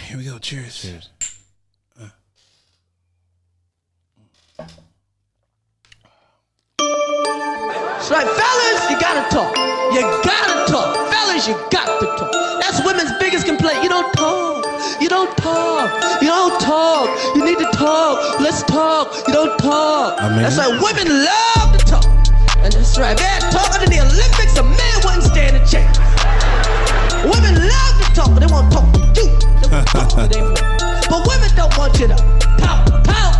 Here we go. Cheers. Cheers. That's right, fellas, you gotta talk. You gotta talk. Fellas, you got to talk. That's women's biggest complaint. You don't talk. You don't talk. You don't talk. You need to talk. Let's talk. You don't talk. That's right, women love to talk. And that's right, man, talking in the Olympics, a man wouldn't stand a chance. Women love to talk, but they won't talk to you. They won't talk to their man. But women don't want you to pout, pout,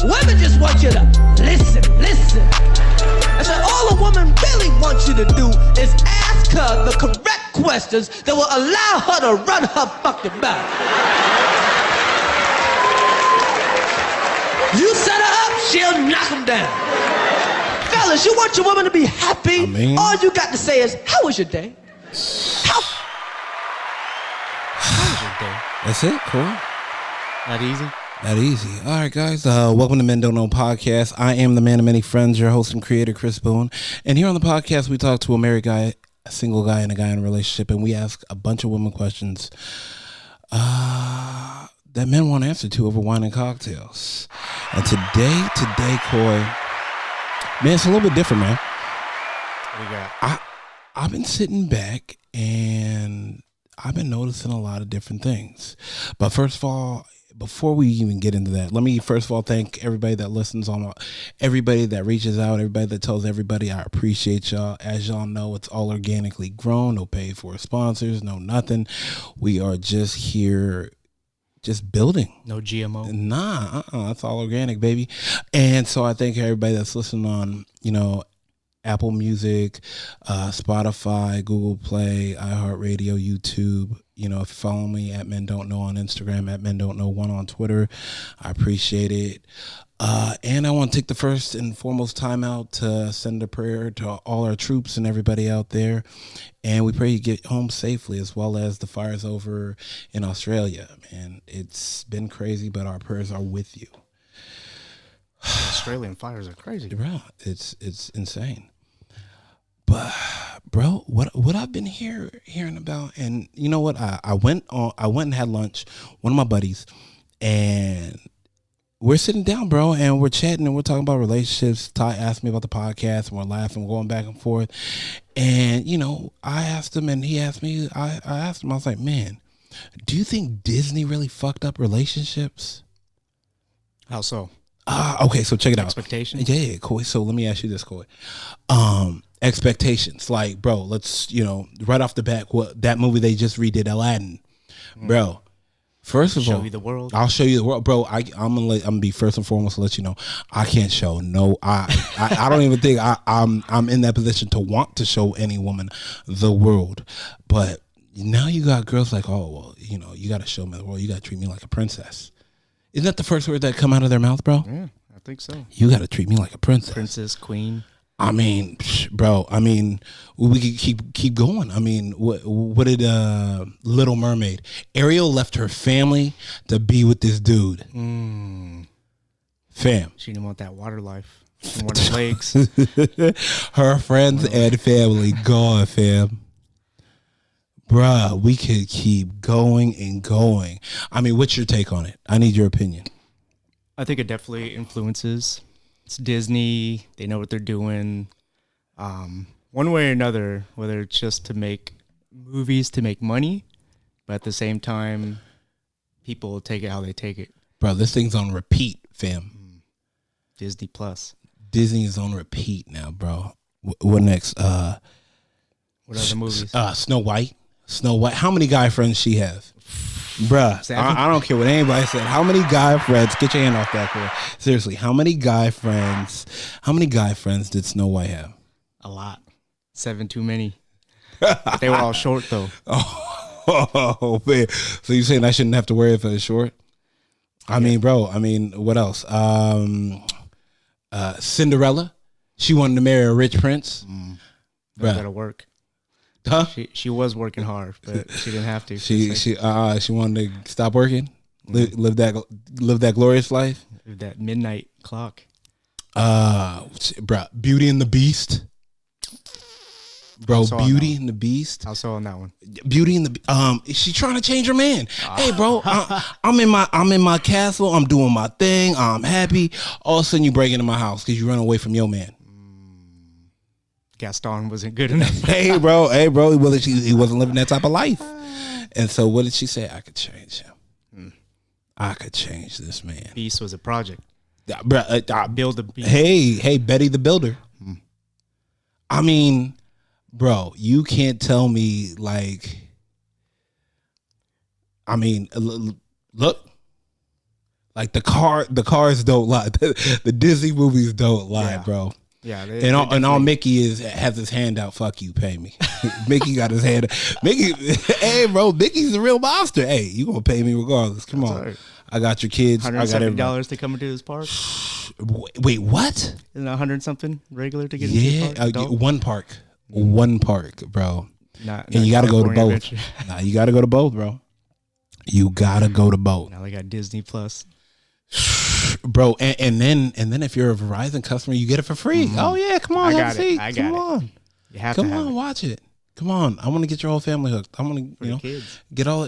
Women just want you to listen. That's right, all a woman really wants you to do is ask her the correct questions that will allow her to run her fucking mouth. You set her up, she'll knock them down. Fellas, you want your woman to be happy? All you got to say is, how was your day? How was your day? That's it, cool. That easy? That easy. All right, guys. Welcome to Men Don't Know Podcast. I am the man of many friends, your host and creator, Chris Boone. And here on the podcast, we talk to a married guy, a single guy, and a guy in a relationship, and we ask a bunch of women questions that men want answered to over wine and cocktails. And today, Coy, man, it's a little bit different, man. What do you got? I've been sitting back and I've been noticing a lot of different things. But first of all, before we even get into that, let me first of all thank everybody that listens on, everybody that reaches out, everybody that tells everybody. I appreciate y'all. As y'all know, it's all organically grown, no paid for sponsors, no nothing. We are just here, just building. No GMO. Nah, it's all organic, baby. And so I thank everybody that's listening on, Apple Music, Spotify, Google Play, iHeartRadio, YouTube. If you follow me at Men Don't Know on Instagram, at Men Don't Know 1 on Twitter, I appreciate it. And I want to take the first and foremost time out to send a prayer to all our troops and everybody out there. And we pray you get home safely, as well as the fire's over in Australia. Man, it's been crazy, but our prayers are with you. Australian fires are crazy. Bro, it's insane. But bro, what I've been hearing about, and you know what? I went and had lunch, one of my buddies, and we're sitting down, bro, and we're chatting and we're talking about relationships. Ty asked me about the podcast and we're laughing, we're going back and forth. And, I asked him and he asked me, I asked him, I was like, man, do you think Disney really fucked up relationships? How so? Okay, so check it out. Expectations? Yeah, cool. So let me ask you this, Coy. Expectations. Like, bro, let's, right off the bat, that movie they just redid, Aladdin. Bro, first of all, show you the world. I'll show you the world. Bro, I'm gonna be first and foremost to let you know, I can't show I don't even think I'm in that position to want to show any woman the world. But now you got girls like, oh, well, you got to show me the world. You got to treat me like a princess. Isn't that the first word that come out of their mouth, bro? Yeah, I think so. You got to treat me like a princess. Princess, queen. I mean, bro, we could keep going. I mean, what did Little Mermaid? Ariel left her family to be with this dude. Fam. She didn't want that water life. She didn't want her legs. Her friends and family gone, fam. Bruh, we could keep going and going. I mean, what's your take on it? I need your opinion. I think it definitely influences. It's Disney. They know what they're doing. One way or another, whether it's just to make movies to make money, but at the same time, people take it how they take it. Bro, this thing's on repeat, fam. Disney Plus. Disney is on repeat now, bro. What next? What other movies? Snow White. How many guy friends she have? Bruh, I don't care what anybody said. How many guy friends? Get your hand off that cord. Seriously, how many guy friends did Snow White have? A lot. 7 too many. They were all short though. Oh man. So you saying I shouldn't have to worry if it's short? I mean, bro. What else? Cinderella. She wanted to marry a rich prince. Bruh. Gotta work. Huh? She was working hard, but she didn't have to. She wanted to stop working, live that glorious life. Live that midnight clock. Bruh, Beauty and the Beast. Bro, Also on Beauty that and the Beast. Also on that one. Beauty and the she trying to change her man. Hey, bro, I'm in my castle. I'm doing my thing. I'm happy. All of a sudden, you break into my house because you run away from your man. Gaston wasn't good enough. Hey, bro. He wasn't living that type of life. And so, what did she say? I could change him. I could change this man. Beast was a project. Build a beast. Hey, Betty the Builder. I mean, bro, you can't tell me like. I mean, look, like the cars don't lie. The Disney movies don't lie, bro. Yeah, and all Mickey has his hand out. Fuck you, pay me. Mickey got his hand. Mickey, hey, bro, Mickey's the real monster. Hey, you gonna pay me regardless? Come on, right. I got your kids. $170 to come into this park. Wait, what? Isn't $100 something regular to get into the park? One park, bro. And you got to go to both. Nah, you got to go to both, bro. You got to go to both. Now they got Disney Plus. Bro, and then if you're a Verizon customer, you get it for free. Oh yeah, come on, I got it. Come on, you have come to have on, it. Watch it. Come on, I want to get your whole family hooked. I want to, kids. Get all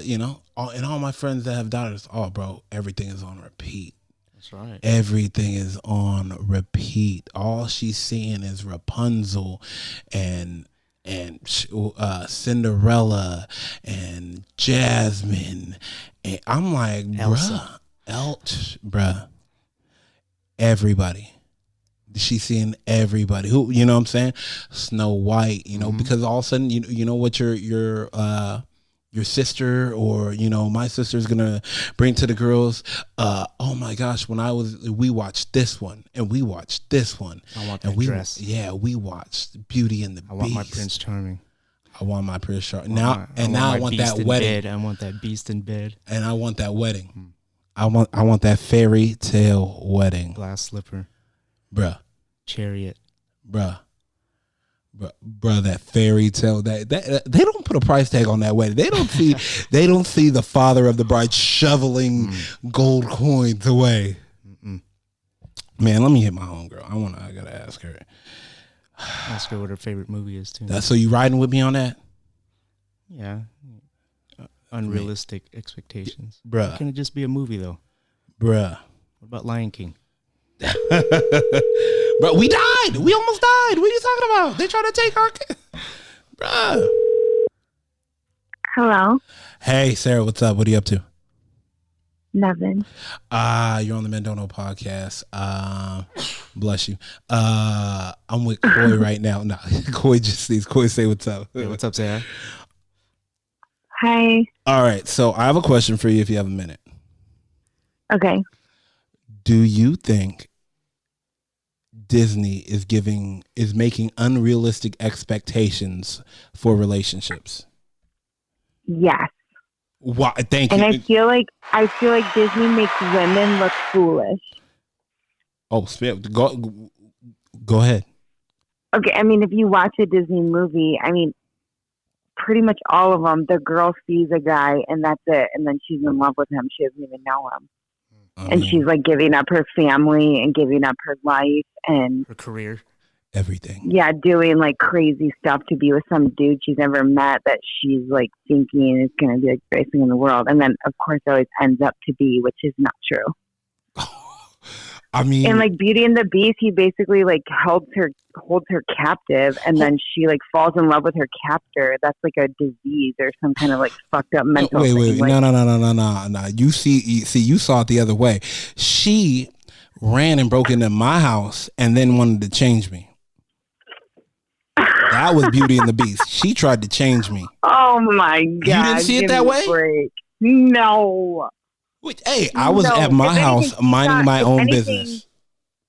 all my friends that have daughters. Oh, bro, everything is on repeat. That's right. Everything is on repeat. All she's seeing is Rapunzel, and Cinderella, and Jasmine, and I'm like, Elsa. Bruh, everybody. She's seeing everybody who, you know what I'm saying? Snow White, because all of a sudden, you know what your sister or, my sister's going to bring to the girls. Oh my gosh, we watched this one and we watched this one. I want that dress. Yeah, we watched Beauty and the Beast. I want my Prince Charming. I want my Prince Charming. Now I want that wedding. I want that beast in bed. And I want that wedding. I want that fairy tale wedding. Glass slipper. Bruh. Chariot. Bruh, that fairy tale that they don't put a price tag on that wedding. They don't see the father of the bride shoveling gold coins away. Man, let me hit my homegirl. I gotta ask her. Ask her what her favorite movie is too. So you riding with me on that? Yeah. Unrealistic expectations. Bruh. Why can't it just be a movie though? Bruh. What about Lion King? Bro, we died. We almost died. What are you talking about? They trying to take our kid. Bruh. Hello. Hey, Sarah, what's up? What are you up to? Nothing. You're on the Men Don't Know podcast. Bless you. I'm with Coy right now. No, Coy just needs Coy say what's up. Hey, what's up, Sarah? Hi. All right, so I have a question for you if you have a minute. Okay. Do you think Disney is making unrealistic expectations for relationships? Yes. Why? Thank you. And I feel like Disney makes women look foolish. Oh, go ahead. Okay, I mean, if you watch a Disney movie, I mean, pretty much all of them, the girl sees a guy and that's it, and then she's in love with him. She doesn't even know him. And she's like giving up her family and giving up her life and her career, everything. Yeah, doing like crazy stuff to be with some dude she's never met that she's like thinking is going to be like the greatest thing in the world. And then, of course, it always ends up to be, which is not true. I mean, and like Beauty and the Beast, he basically like holds her captive, and then she like falls in love with her captor. That's like a disease or some kind of like fucked up mental. Wait, thing. Like, no. You saw it the other way. She ran and broke into my house and then wanted to change me. That was Beauty and the Beast. She tried to change me. Oh my god! You didn't see it that way? Break. No. Wait, hey, I was at my house minding my own business.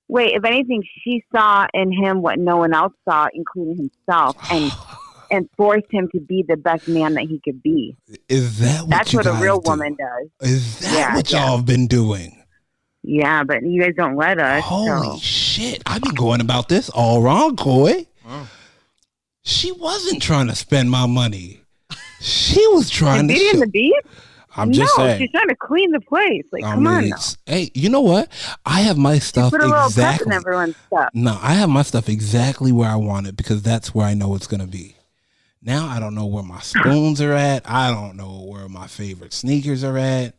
Wait, if anything, she saw in him what no one else saw, including himself, and forced him to be the best man that he could be. Is that what That's what a real woman does. Is that what y'all have been doing? Yeah, but you guys don't let us. Holy shit. I've been going about this all wrong, Coy. Oh. She wasn't trying to spend my money. She was trying to... Beauty and the Beast? I'm just saying. She's trying to clean the place. Like, come on now. Hey, you know what? I have my stuff exactly. In everyone's stuff. No, I have my stuff exactly where I want it because that's where I know it's going to be. Now I don't know where my spoons are at. I don't know where my favorite sneakers are at.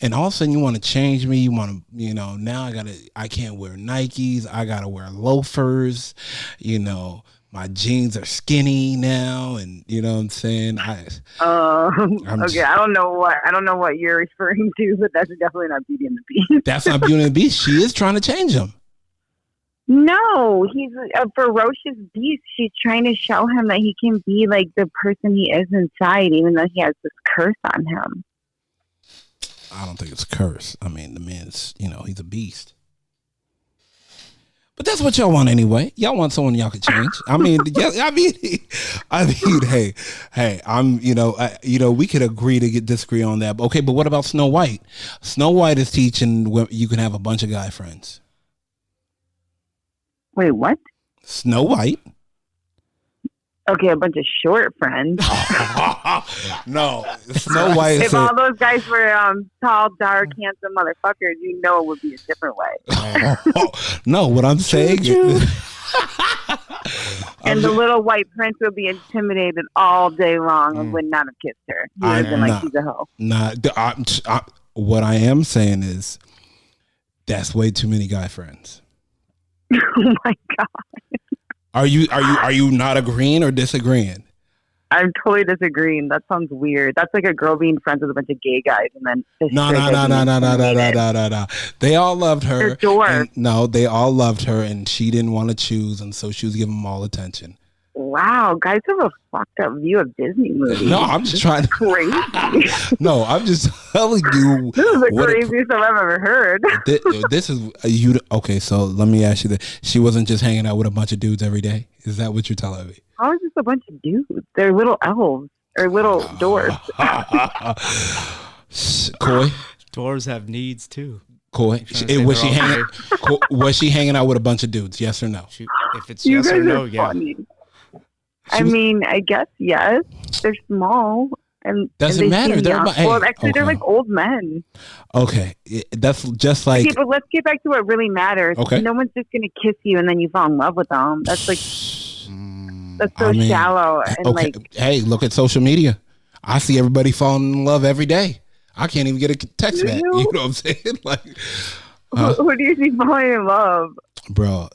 And all of a sudden you want to change me. You want to, now I can't wear Nikes. I got to wear loafers. My jeans are skinny now. And you know what I'm saying? Okay. I don't know what you're referring to, but that's definitely not Beauty and the Beast. That's not Beauty and the Beast. She is trying to change him. No, he's a ferocious beast. She's trying to show him that he can be like the person he is inside, even though he has this curse on him. I don't think it's a curse. I mean, the man's, he's a beast. But that's what y'all want anyway. Y'all want someone y'all could change. I mean, hey, we could agree to disagree on that. Okay, but what about Snow White? Snow White is teaching you can have a bunch of guy friends. Wait, what? Snow White. Okay, a bunch of short friends. No, Snow White. If all those guys were tall, dark, handsome motherfuckers, it would be a different way. No, what I'm saying is... And the little white prince would be intimidated all day long and would not have kissed her. He would have been like, she's a hoe. What I am saying is that's way too many guy friends. Oh my God. Are you not agreeing or disagreeing? I'm totally disagreeing. That sounds weird. That's like a girl being friends with a bunch of gay guys and then no. They all loved her. No, they all loved her and she didn't want to choose, and so she was giving them all attention. Wow, guys have a fucked up view of Disney movies. No, I'm just trying to... Crazy. No, I'm just telling you. This is the craziest I've ever heard. This is you. Okay, so let me ask you that. She wasn't just hanging out with a bunch of dudes every day. Is that what you're telling me? How is this a bunch of dudes? They're little elves or little dwarves. Coy? Dwarves have needs too. Coy? Was she hanging out with a bunch of dudes? Yes or no? If it's yes or no, yeah. Funny. I guess yes. They're small and doesn't matter. They're they're like old men. Okay, that's just like. Okay, but let's get back to what really matters. Okay, no one's just gonna kiss you and then you fall in love with them. That's like that's so shallow. And hey, look at social media. I see everybody falling in love every day. I can't even get a text back. You know what I'm saying? Like, who do you see falling in love? Bro,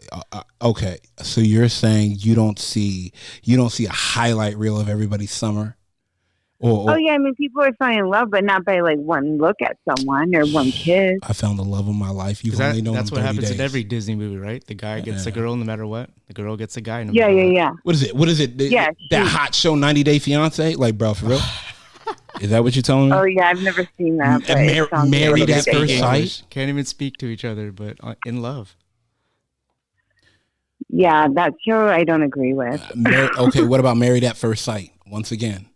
okay. So you're saying you don't see a highlight reel of everybody's summer? Or yeah, I mean, people are falling in love, but not by like one look at someone or one kiss. I found the love of my life. You've only known that's them what 30 happens days. in every Disney movie, right? The guy gets the girl no matter what. The girl gets the guy no matter what. Yeah. What is it? Yeah, that hot show 90 Day Fiance? Like, bro, for real? Is that what you're telling me? Oh yeah, I've never seen that. Married at first sight? Can't even speak to each other, but in love. Yeah, that show I don't agree with. Okay, what about Married at First Sight? Once again.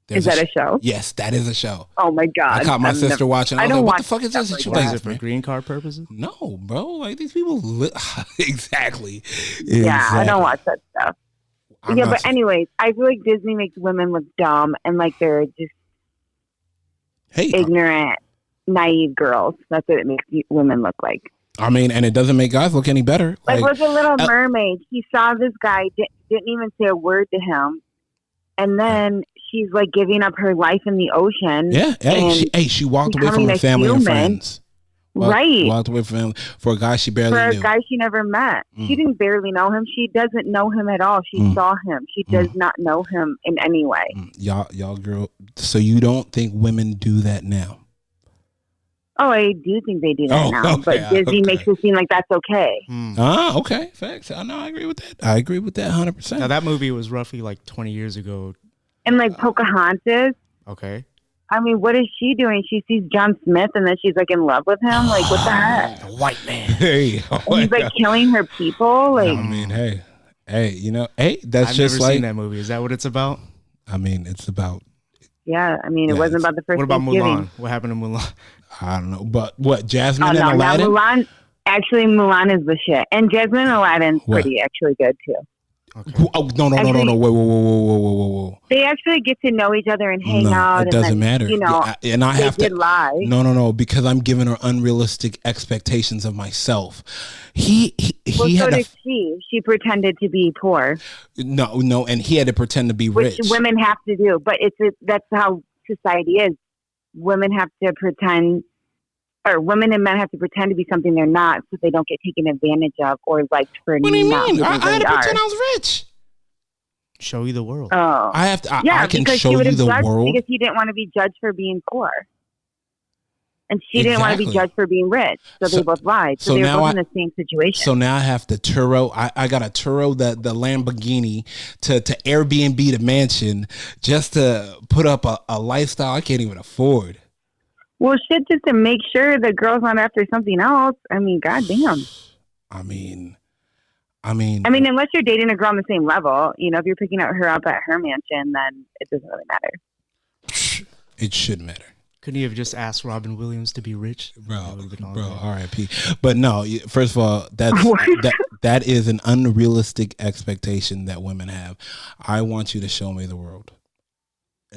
Is that a show? Yes, that is a show. Oh my God. I caught my sister watching. I was like, what the fuck is this? Is it for green card purposes? No, bro. Like these people exactly. Yeah, I don't watch that stuff. But anyways, I feel like Disney makes women look dumb and like they're just ignorant, naive girls. That's what it makes women look like. I mean, and it doesn't make guys look any better. Like with The Little Mermaid, he saw this guy, didn't even say a word to him. And then she's like giving up her life in the ocean. Yeah. She walked away from her family and friends. Right. Walked away from him for a guy she barely knew. For a guy she never met. She didn't barely know him. She doesn't know him at all. She saw him. She does not know him in any way. Y'all girl. So you don't think women do that now? Oh, I do think they do that now. But Disney makes it seem like that's okay. Okay. Facts. No, I agree with that. I agree with that 100%. Now, that movie was roughly like 20 years ago. And like Pocahontas. Okay. I mean, what is she doing? She sees John Smith and then she's like in love with him. Like, what the heck? The white man. Hey. And he's like killing her people. Like, I mean, hey, that's I've just never like seen that movie. Is that what it's about? I mean, it's about. Yeah, I mean, it wasn't about the first. What about Mulan? What happened to Mulan? I don't know, but what Jasmine and Aladdin? Mulan is the shit, and Jasmine and Aladdin's pretty actually good too. Okay. Oh, no. Whoa. They actually get to know each other and hang out. It doesn't and then, matter. You know, and I they have did to lie. No, because I'm giving her unrealistic expectations of myself. He Well, so had did she. She pretended to be poor. No, and he had to pretend to be Which rich. women have to do, but that's how society is. Women have to pretend, or women and men have to pretend to be something they're not, so they don't get taken advantage of or liked for. What do you mean? I had to are. pretend I was rich. Show you the world. Oh, I have to. I can show you the world because he didn't want to be judged for being poor, and she didn't want to be judged for being rich. So they both lied. So they were both in the same situation. So now I have to Turo. I got to Turo the Lamborghini to Airbnb the mansion just to put up a lifestyle I can't even afford. Well, shit, just to make sure the girl's not after something else. I mean, goddamn. I mean, unless you're dating a girl on the same level, you know, if you're picking her up at her mansion, then it doesn't really matter. It should matter. Couldn't you have just asked Robin Williams to be rich? Bro, R.I.P. But no, first of all, that is an unrealistic expectation that women have. I want you to show me the world.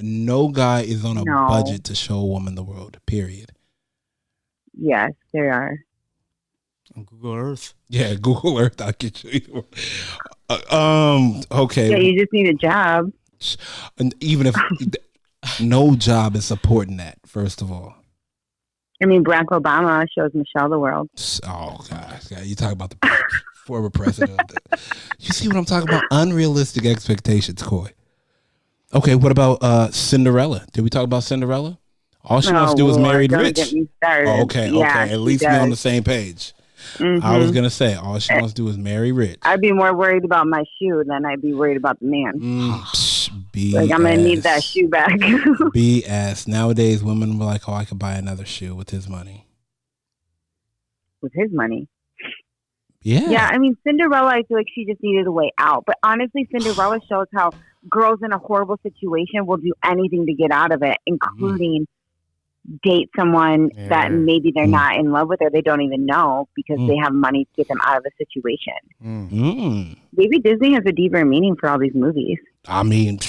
No guy is on a budget to show a woman the world, period. Yes, there are. On Google Earth. Yeah, Google Earth. I can show you the world. Okay. Yeah, you just need a job. And even if no job is supporting that, first of all. I mean, Barack Obama shows Michelle the world. Oh, gosh. You talk about the former president. You see what I'm talking about? Unrealistic expectations, Coy. Okay, what about Cinderella? Did we talk about Cinderella? All she wants to do is marry rich. Okay. At least we're on the same page. Mm-hmm. I was gonna say all she wants to do is marry rich. I'd be more worried about my shoe than I'd be worried about the man. I'm gonna need that shoe back. BS. Nowadays, women were like, "Oh, I could buy another shoe with his money." With his money. Yeah. Yeah, I mean, Cinderella, I feel like she just needed a way out. But honestly, Cinderella shows how girls in a horrible situation will do anything to get out of it, including date someone that maybe they're not in love with or they don't even know because they have money to get them out of the situation. Maybe Disney has a deeper meaning for all these movies. I mean,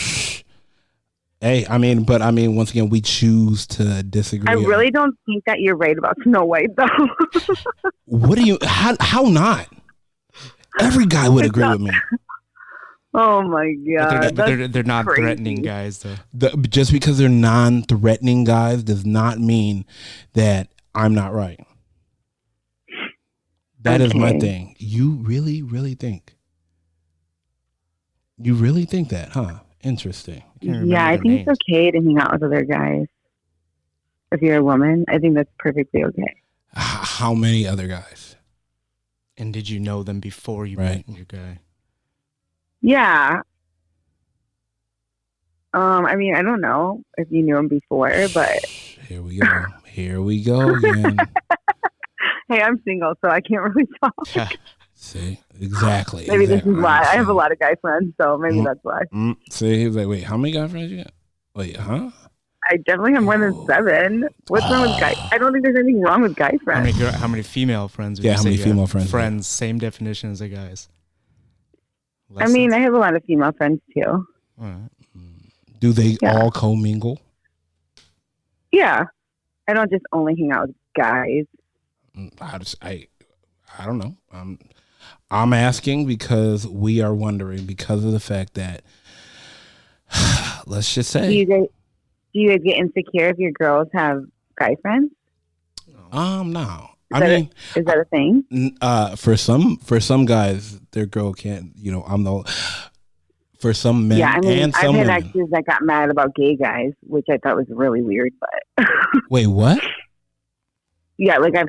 once again, we choose to disagree. I really don't think that you're right about Snow White, though. What do you? How not? Every guy would agree with me. Oh my god! But they're not threatening guys, though. Just because they're non-threatening guys does not mean that I'm not right. That is my thing. You really, really think? You really think that, huh? Interesting. Yeah, I think it's okay to hang out with other guys. If you're a woman, I think that's perfectly okay. How many other guys? And did you know them before you met your guy? Yeah. I mean, I don't know if you knew him before, but here we go. Here we go again. Hey, I'm single, so I can't really talk. See, exactly. Maybe this is why I have a lot of guy friends, so maybe that's why. See, he was like, "Wait, how many guy friends you got?" Wait, huh? I definitely have more than 7. What's wrong with guy? I don't think there's anything wrong with guy friends. How many female friends? How many female friends? Friends, same definition as the guys. I mean, I have a lot of female friends too. All right. Do they all commingle? Yeah, I don't just only hang out with guys. I don't know. I'm asking because we are wondering because of the fact that let's just say. Do you guys get insecure if your girls have guy friends? No. Is that a thing? For some guys, their girl can't. For some men, and some I've had women. exes that got mad about gay guys, which I thought was really weird. But wait, what? Yeah, like I've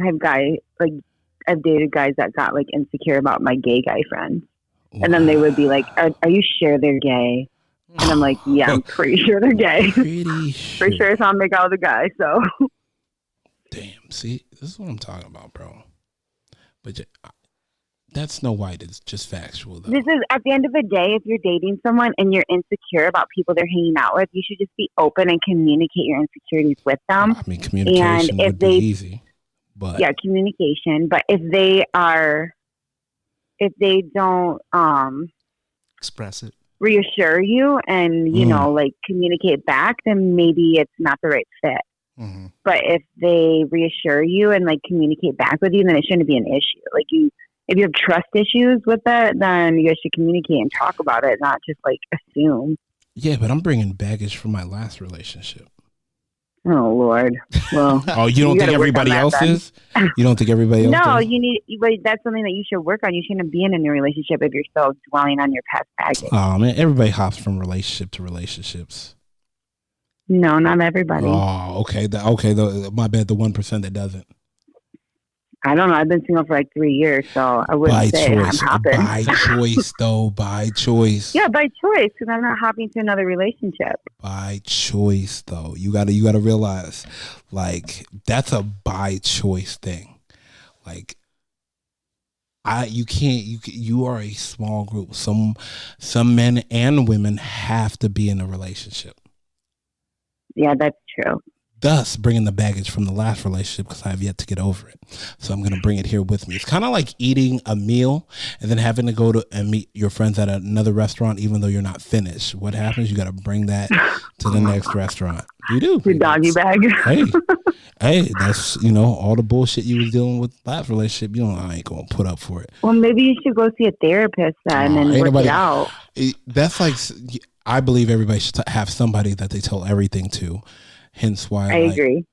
dated guys that got like insecure about my gay guy friends, and then they would be like, "Are you sure they're gay?" And I'm like, "Yeah, I'm pretty sure they're gay. Pretty sure I saw them make out with a guy." So, damn. See, this is what I'm talking about, bro. But that's Snow White. It's just factual, though. This is at the end of the day. If you're dating someone and you're insecure about people they're hanging out with, you should just be open and communicate your insecurities with them. I mean, communication would be easy. But yeah, communication. But if they don't express it, reassure you and, you know, like communicate back, then maybe it's not the right fit. Mm-hmm. But if they reassure you and like communicate back with you, then it shouldn't be an issue. Like if you have trust issues with it, then you guys should communicate and talk about it, not just like assume. Yeah, but I'm bringing baggage from my last relationship. Oh Lord. Well, oh, you don't think everybody else is? You don't think everybody else? No, is? you need. But that's something that you should work on. You shouldn't be in a new relationship if you're still dwelling on your past baggage. Oh man, everybody hops from relationship to relationships. No, not everybody. Oh, okay. My bad. The 1% that doesn't. I don't know. I've been single for like 3 years, so I wouldn't say I'm hopping. By choice, though. By choice. Yeah, by choice, because I'm not hopping to another relationship. By choice, though. You gotta realize, like, that's a by choice thing. Like, you are a small group. Some men and women have to be in a relationship. Yeah, that's true. Thus, bringing the baggage from the last relationship because I have yet to get over it. So I'm going to bring it here with me. It's kind of like eating a meal and then having to go to and meet your friends at another restaurant, even though you're not finished. What happens? You got to bring that to the next restaurant. You do. Your doggy bag. Hey, that's, all the bullshit you was dealing with last relationship. I ain't going to put up for it. Well, maybe you should go see a therapist then and work it out. That's like, I believe everybody should have somebody that they tell everything to. Hence why I agree.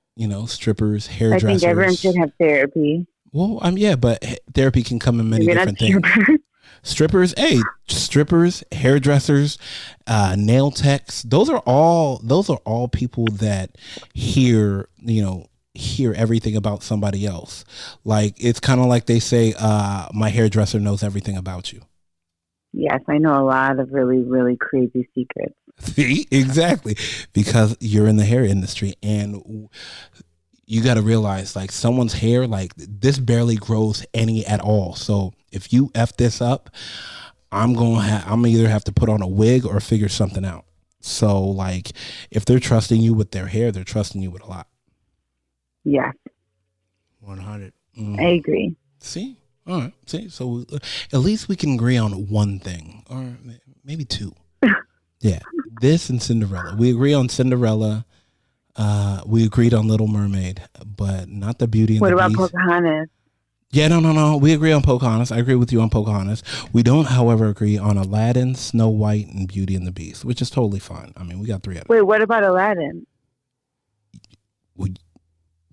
Strippers, hairdressers. I think everyone should have therapy. Well, yeah, but therapy can come in many different things. Strippers, hairdressers, nail techs. Those are all people that hear everything about somebody else. Like, it's kind of like they say, my hairdresser knows everything about you. Yes, I know a lot of really, really crazy secrets. See, exactly, because you're in the hair industry, and you got to realize, like, someone's hair, like, this barely grows any at all. So if you F this up, I'm either have to put on a wig or figure something out. So, like, if they're trusting you with their hair, they're trusting you with a lot. Yes. 100. I agree. See? All right. See? So at least we can agree on one thing, or maybe two. Yeah. This and Cinderella. We agree on Cinderella. We agreed on Little Mermaid, but not the Beauty and the Beast. What about Pocahontas? Yeah, no. We agree on Pocahontas. I agree with you on Pocahontas. We don't, however, agree on Aladdin, Snow White, and Beauty and the Beast, which is totally fine. I mean, we got 3 out of it. Wait, what about Aladdin?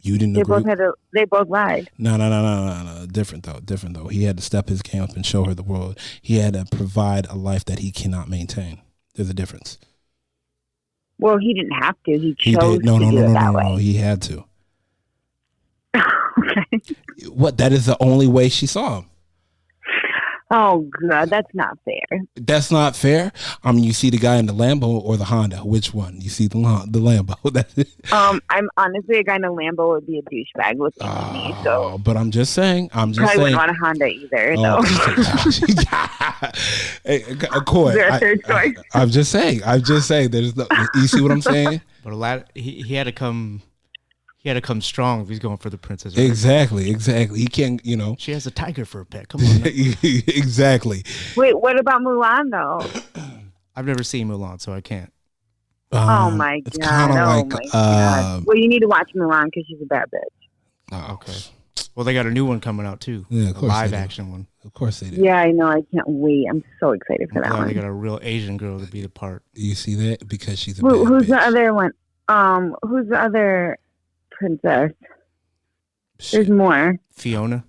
You didn't agree? They both lied. No. Different though. He had to step his game up and show her the world. He had to provide a life that he cannot maintain. There's a difference. Well, he didn't have to. He chose to do it that way. No. He had to. Okay. What? That is the only way she saw him. Oh God, that's not fair. That's not fair. You see the guy in the Lambo or the Honda. Which one? You see the Lambo. That's it. I'm honestly, a guy in a Lambo would be a douchebag looking at me. So, but I'm just saying. Probably wouldn't want a Honda either. Hey, Coy, Is there a third choice? I'm just saying. There's no. You see what I'm saying? But Aladdin, he had to come. He had to come strong if he's going for the princess. Exactly. He can't, She has a tiger for a pet. Come on. Exactly. Wait, what about Mulan though? I've never seen Mulan, so I can't. Oh my it's God. Oh my God. Well, you need to watch Mulan because she's a bad bitch. Okay. Well, they got a new one coming out too. Yeah, of course, a live action one. Of course they do. Yeah, I know. I can't wait. I'm so excited for that one. They got a real Asian girl to be the part. You see that? Because she's a who's bitch. the other one? Who's the other princess? There's more. Fiona.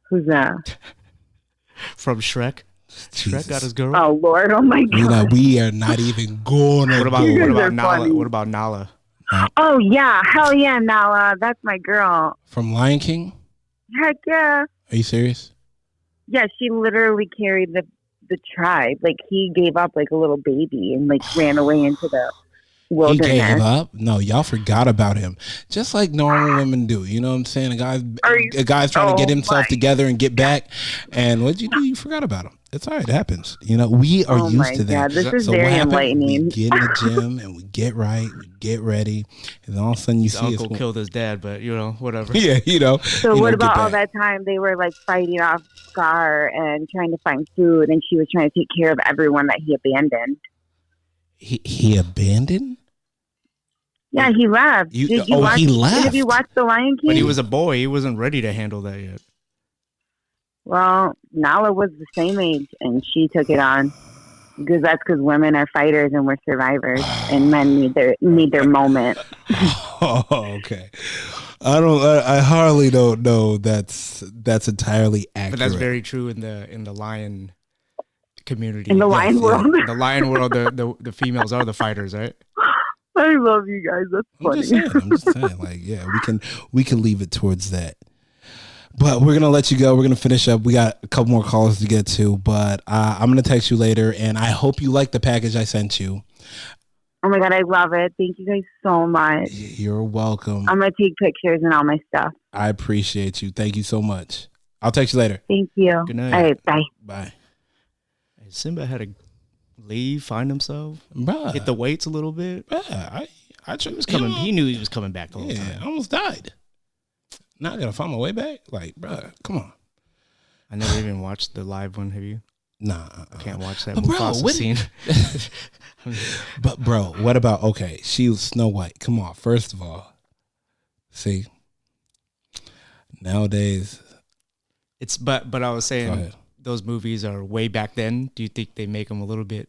Who's that? From Shrek. Jesus. Shrek got his girl. Oh Lord! Oh my God! We are not even going. What about Nala? Funny. What about Nala? Oh yeah! Hell yeah, Nala! That's my girl. From Lion King? Heck yeah! Are you serious? Yeah, she literally carried the tribe. Like he gave up like a little baby and like ran away into the wilderness. He gave up. No, y'all forgot about him. Just like normal women do. You know what I'm saying? A guy's trying to get himself together and get back. And what'd you do? You forgot about him. It's all right. It happens. You know, we are used to that. This is so very what happened? enlightening. We get in the gym and we get right. We get ready. And all of a sudden you His see uncle killed his dad, but whatever. Yeah, So what about all that time they were like fighting off Scar and trying to find food, and she was trying to take care of everyone that he abandoned? He abandoned? Yeah, he left. He left. Did you watch The Lion King? But he was a boy. He wasn't ready to handle that yet. Well, Nala was the same age, and she took it on. Because women are fighters and we're survivors, and men need their moment. Oh, okay. I hardly don't know that's entirely accurate. But that's very true in the lion community. In the lion world. In the lion world, the females are the fighters, right? I love you guys. That's funny. I'm just saying, like, yeah, we can leave it towards that. But we're gonna let you go. We're gonna finish up. We got a couple more calls to get to, but I'm gonna text you later, and I hope you like the package I sent you. Oh my God, I love it. Thank you guys so much. You're welcome. I'm gonna take pictures and all my stuff. I appreciate you. Thank you so much. I'll text you later. Thank you. Good night. All right, bye. Bye. Simba had to leave, find himself, Bruh. hit the weights a little bit. Bruh, He was coming. He knew he was coming back the whole time. I almost died. Now I gotta find my way back. Like, bruh, come on. I never even watched the live one. Have you? Nah. I can't watch that But bro, Mufasa scene. But bro, what about, okay, she was Snow White. Come on, first of all. See? Nowadays. But I was Go saying ahead. those movies are way back then. Do you think they make them a little bit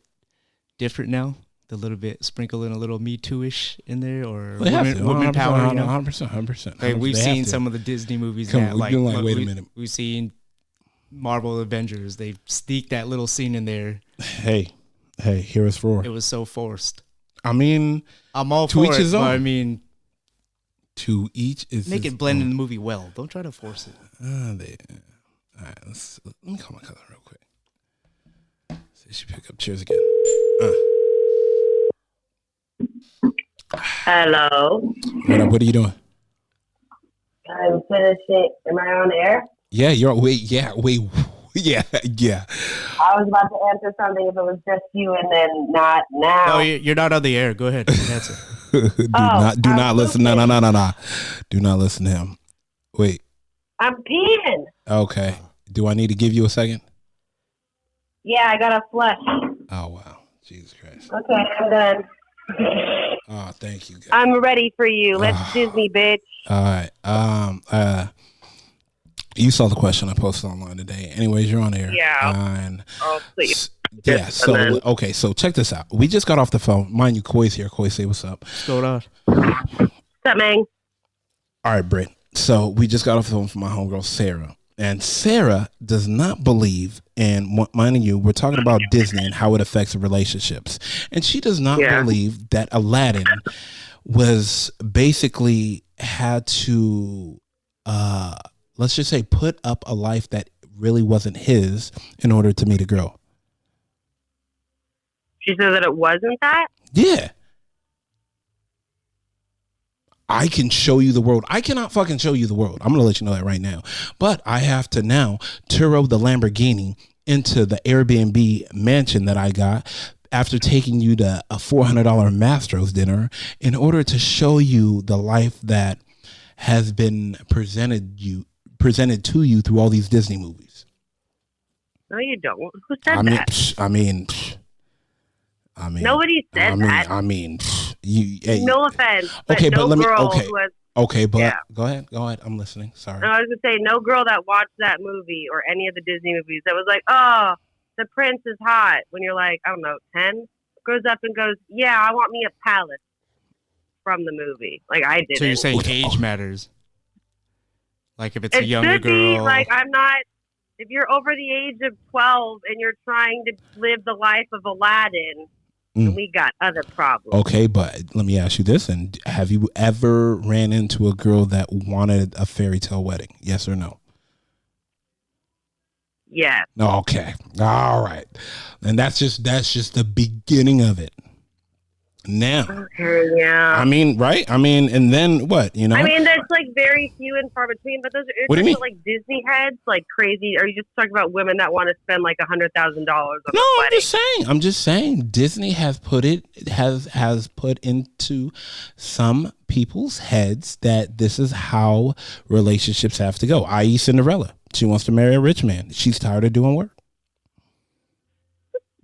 different now? A little bit, sprinkle in a little Me Too-ish in there, or women power, you know? 100%. Like we've seen some of the Disney movies now. Wait a minute. We've seen Marvel Avengers. They sneaked that little scene in there. Hey, hear us roar. It was so forced. I mean, I'm all to for each it, his but own. I mean, to each is make his it blend own. in the movie well. Don't try to force it. All right, let me call my cousin real quick. See if she pick up. Cheers again. Hello. What up? What are you doing? I'm finishing. Am I on air? Yeah, yeah. I was about to answer something if it was just you, and then not now. Oh, you're not on the air. Go ahead. Answer. do not listen. No. Do not listen to him. Wait. I'm peeing. Okay. Do I need to give you a second? Yeah, I got a flush. Oh wow, Jesus Christ. Okay, I'm done. Oh, thank you, guys. I'm ready for you. Let's Disney, bitch. All right. You saw the question I posted online today. Anyways, you're on air. Yeah. And Oh, please. yeah. So okay. So check this out. We just got off the phone. Mind you, Koi's here. Koi, say what's up. What's going on? What's up, man? All right, Britt. So we just got off the phone from my homegirl Sarah, and Sarah does not believe. And mind you, we're talking about Disney and how it affects relationships, and she does not believe that Aladdin was basically had to, let's just say, put up a life that really wasn't his in order to meet a girl. She said that it wasn't that? Yeah. I can show you the world. I cannot fucking show you the world. I'm going to let you know that right now. But I have to now Turo the Lamborghini into the Airbnb mansion that I got after taking you to a $400 Mastro's dinner in order to show you the life that has been presented to you through all these Disney movies. No, you don't. Who said that? I mean, nobody said that. Hey, no offense. But okay, no but let me. girl Okay, who has, okay, but yeah. Go ahead. I'm listening. Sorry. No, I was gonna say no girl that watched that movie or any of the Disney movies that was like, oh, the prince is hot. When you're like, I don't know, 10, grows up and goes, yeah, I want me a palace from the movie. Like I did. So you're saying age matters? Like if it's a younger should girl? Be, like I'm not. If you're over the age of 12 and you're trying to live the life of Aladdin, we got other problems. Okay, but let me ask you this: and have you ever ran into a girl that wanted a fairy tale wedding? Yes or no? Yes. Okay. All right. And that's just the beginning of it. Now, Okay, yeah. I mean, right? I mean, and then what? You know? I mean, there's like very few and far between, but those are What do you mean? like Disney heads, like crazy. Are you just talking about women that want to spend like $100,000 on No, a I'm wedding? I'm just saying. Disney has has put into some people's heads that this is how relationships have to go. I.e., Cinderella. She wants to marry a rich man. She's tired of doing work.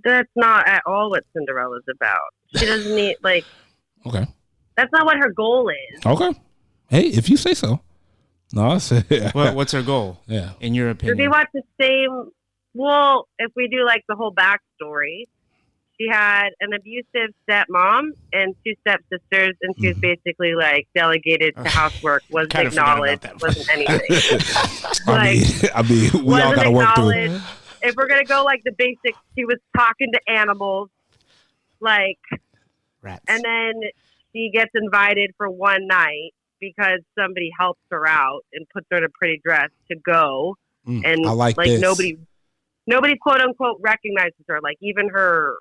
That's not at all what Cinderella's about. She doesn't need Okay. That's not what her goal is. Okay. Hey, if you say so. No, I say. What's her goal? Yeah. In your If opinion? we watch the same, well, if we do like the whole backstory, she had an abusive stepmom and two stepsisters, and she was basically like delegated to housework, wasn't Kind of forgot about acknowledged, that. wasn't anything. I mean, we all Wasn't got to work through. acknowledged. If we're gonna go like the basics, she was talking to animals, like, Rats. and then she gets invited for one night because somebody helps her out and puts her in a pretty dress to go, and I like this. nobody quote unquote recognizes her. Like even her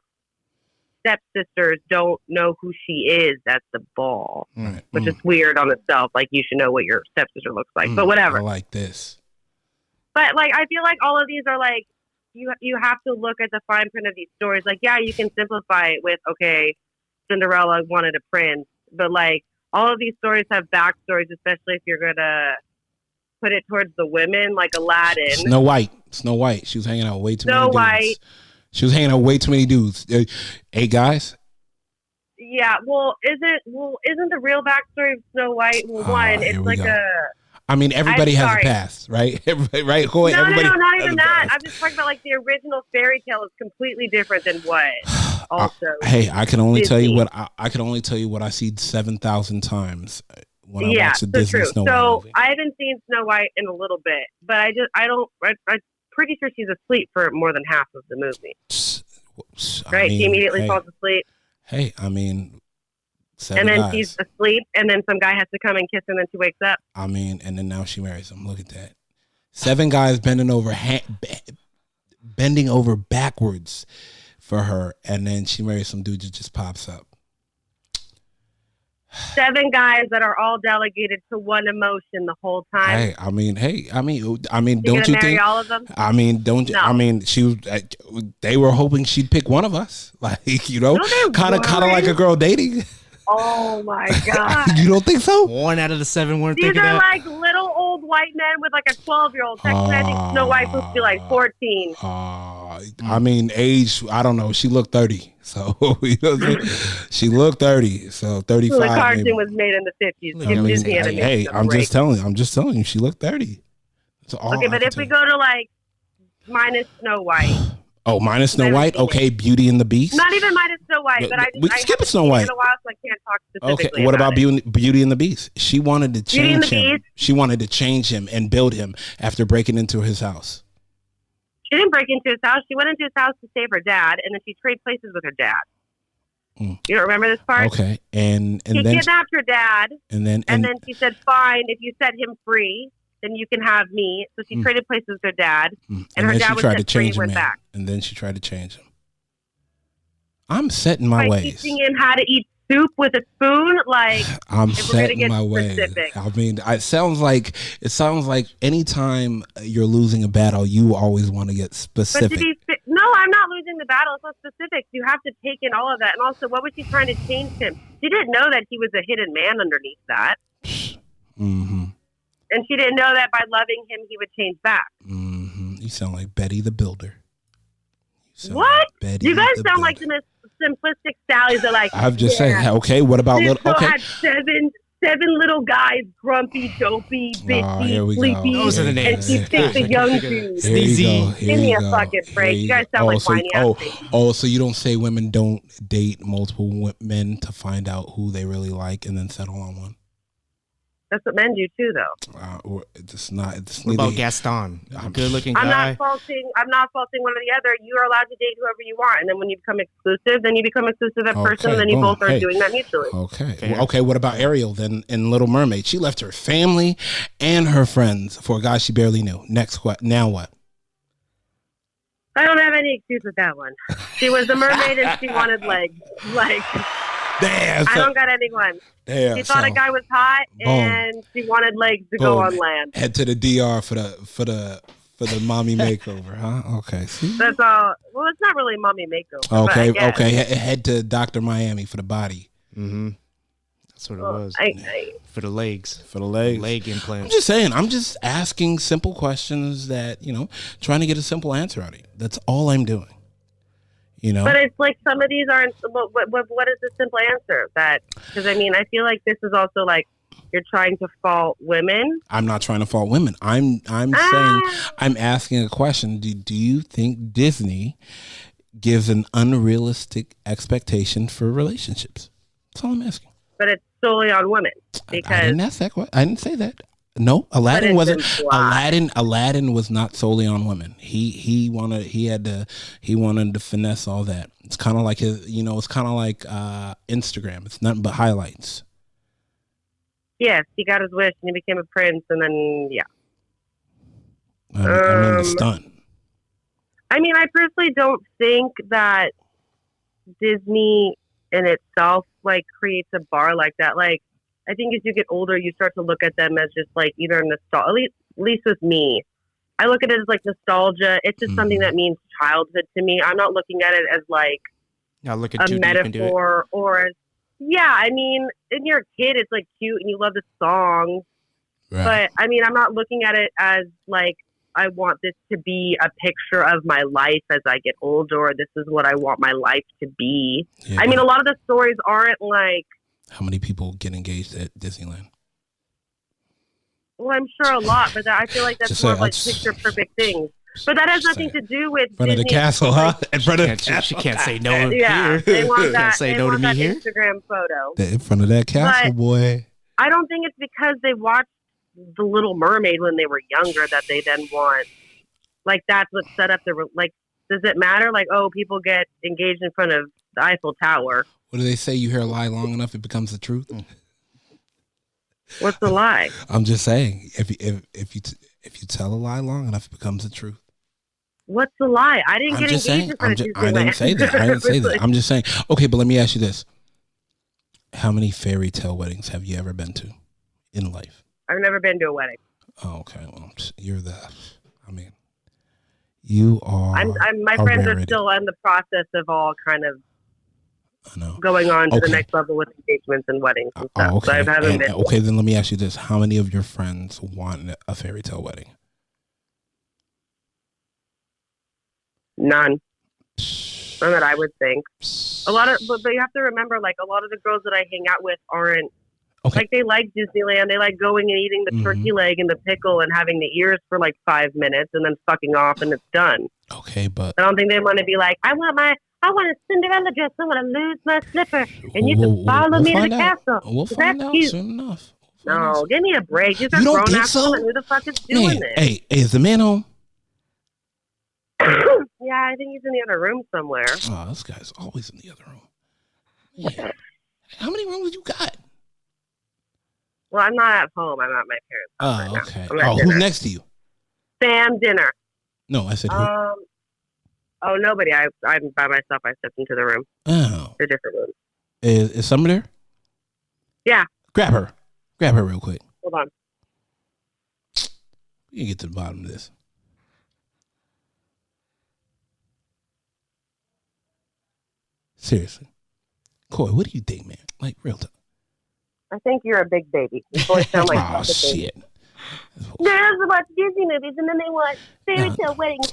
stepsisters don't know who she is at the ball, which is weird on itself. Like you should know what your stepsister looks like, but whatever. I like this. But like I feel like all of these are like you have to look at the fine print of these stories. Like yeah, you can simplify it with okay, Cinderella wanted a prince, but like all of these stories have backstories, especially if you're gonna put it towards the women, like Aladdin. Snow White. She was hanging out way too many dudes. White. She was hanging out way too many dudes. Hey guys. Yeah, isn't the real backstory of Snow White? Well, one, it's like go. I mean, everybody has a past, right? Everybody, right? No, everybody not even that. past. I'm just talking about like the original fairy tale is completely different than what. Also, hey, I can only tell you Disney. what I can only tell you what I see 7,000 times when I watch the so Disney true. Snow White So movie. I haven't seen Snow White in a little bit, but I'm pretty sure she's asleep for more than half of the movie. Right? She immediately falls asleep. Hey, I mean, and then she's asleep, and then some guy has to come and kiss her, and then she wakes up. I mean, and then now she marries him. Look at that. 7 guys bending over backwards for her, and then she marries some dude that just pops up. 7 guys that are all delegated to one emotion the whole time. Hey, I mean, You're don't you marry think? all of them? I mean, don't No. I mean? She was. They were hoping she'd pick one of us, like No, they kind of weren't. like a girl dating. Oh my god! You don't think so? 1 out of the 7 weren't These thinking are that. like little old white men with like a 12-year-old. Technically, I think Snow White's supposed to be like 14. I mean, age. I don't know. She looked 30, so you know what I'm saying? She looked 30, so 35. The cartoon maybe. was made in the 50s. I Give mean, Disney Hey, animation a I'm break. just telling you, she looked 30. That's all Okay, I but can if we tell you. go to like minus Snow White, Oh, minus Snow haven't White. seen Okay, Beauty and the Beast. not even minus Snow White, Yeah, but I we just skip haven't Snow seen it White. in a while, so I can't talk specifically. Okay, what about it. Beauty and the Beast? She wanted to Beauty and change the him. Beast? She wanted to change him and build him after breaking into his house. She didn't break into his house. She went into his house to save her dad, and then she traded places with her dad. You don't remember this part? Okay, and He then kidnapped her dad, and then and then she said, "Fine, if you set him free, then you can have me." So she traded places with her dad, and her then dad she was tried to set free change and him. went back. And then she tried to change him. I'm set in my By ways. teaching him how to eat soup with a spoon, like I'm if we're gonna set in get my ways. specific. I mean, it sounds like anytime you're losing a battle, you always want to get But specific. no, I'm not losing the battle. It's not specifics. You have to take in all of that. And also, what was she trying to change him? She didn't know that he was a hidden man underneath that. Mm-hmm. And she didn't know that by loving him, he would change back. Mm-hmm. You sound like Betty the Builder. Sound What? like Betty You guys the sound like Builder. the simplistic Sallies are like, I'm just yeah, saying. Okay, what about this little? girl Okay, had seven little guys, grumpy, dopey, bitchy, here we go. sleepy. Those are the And names. she picked a young dude. Here you go. Sneezy. Here Give me you a go. fucking break. Here You guys sound like whiny ass babies. So you don't say women don't date multiple men to find out who they really like and then settle on one? That's what men do too, though. It's not. It's What about neither- Gaston? I'm- Good looking I'm guy. not faulting one or the other. You are allowed to date whoever you want, and then when you become exclusive, then you become exclusive to that person, and then you boom. both are Hey. doing that mutually. Okay. Fair. Well, okay. What about Ariel then in Little Mermaid? She left her family and her friends for a guy she barely knew. Now what? I don't have any excuse with that one. She was a mermaid, and she wanted legs. Like Damn. I don't got anyone. Damn. She thought a guy was hot, Boom. and she wanted legs to go on land. Head to the DR for the mommy makeover, huh? Okay. See? That's all. Well, it's not really mommy makeover. Okay. But I guess. Okay. Head to Dr. Miami for the body. Mm-hmm. That's what it was. For the legs. For the legs. Leg implants. I'm just saying. I'm just asking simple questions that, trying to get a simple answer out of you. That's all I'm doing. But it's like some of these aren't. What is the simple answer? Because I feel like this is also like you're trying to fault women. I'm not trying to fault women. I'm saying I'm asking a question. Do you think Disney gives an unrealistic expectation for relationships? That's all I'm asking. But it's solely on women because I didn't ask that question. I didn't say that. No, Aladdin wasn't. Aladdin was not solely on women. He wanted to finesse all that. It's kind of like it's kind of like Instagram. It's nothing but highlights. Yes, he got his wish and he became a prince, and then I mean the stunt. I personally don't think that Disney in itself creates a bar like that. I think as you get older, you start to look at them as just either nostalgia. At least with me, I look at it as nostalgia. It's just something that means childhood to me. I'm not looking at it as a metaphor or as and you're a kid, it's cute and you love the songs. Right. But I'm not looking at it as I want this to be a picture of my life as I get older, or this is what I want my life to be. Yeah, a lot of the stories aren't how many people get engaged at Disneyland? Well, I'm sure a lot, but I feel like that's more picture perfect things. But that has nothing to do with in front of the castle, huh? In front of the castle. She can't say no here. They want that. Can't say no to me here. Instagram photo. In front of that castle, boy. I don't think it's because they watched The Little Mermaid when they were younger that they then want. That's what set up the. Does it matter? People get engaged in front of the Eiffel Tower. What do they say? You hear a lie long enough, it becomes the truth. What's the lie? I'm just saying, if you tell a lie long enough, it becomes the truth. What's the lie? I didn't get engaged in front of I didn't say that. I'm just saying. Okay, but let me ask you this: how many fairy tale weddings have you ever been to in life? I've never been to a wedding. Oh, okay. Well, you're you are. My friends are still in the process of all kind of going on to the next level with engagements and weddings and stuff. Oh, okay. So I haven't been. Okay, then let me ask you this: how many of your friends want a fairy tale wedding? None. None that I would think. But you have to remember, a lot of the girls that I hang out with aren't they like Disneyland. They like going and eating the turkey leg and the pickle and having the ears for 5 minutes and then fucking off and it's done. Okay, but I don't think they want to be I want a Cinderella dress. I want to lose my slipper, and you can follow me to the castle. We'll find out soon enough. No, give me a break. These are grown-ass women. Who the fuck is doing this? Hey, is the man home? Yeah, I think he's in the other room somewhere. Oh, this guy's always in the other room. Yeah. How many rooms you got? Well, I'm not at home. I'm at my parents' house. Oh, okay. Oh, who's next to you? Sam dinner. No, I said who? Oh, nobody. I'm by myself. I stepped into the room. Oh. They're different rooms. Is somebody there? Yeah. Grab her. Grab her real quick. Hold on. We can get to the bottom of this. Seriously. Coy, what do you think, man? Real talk. I think you're a big baby. You boys sound like oh, shit. Girls watch Disney movies and then they watch fairy tale weddings.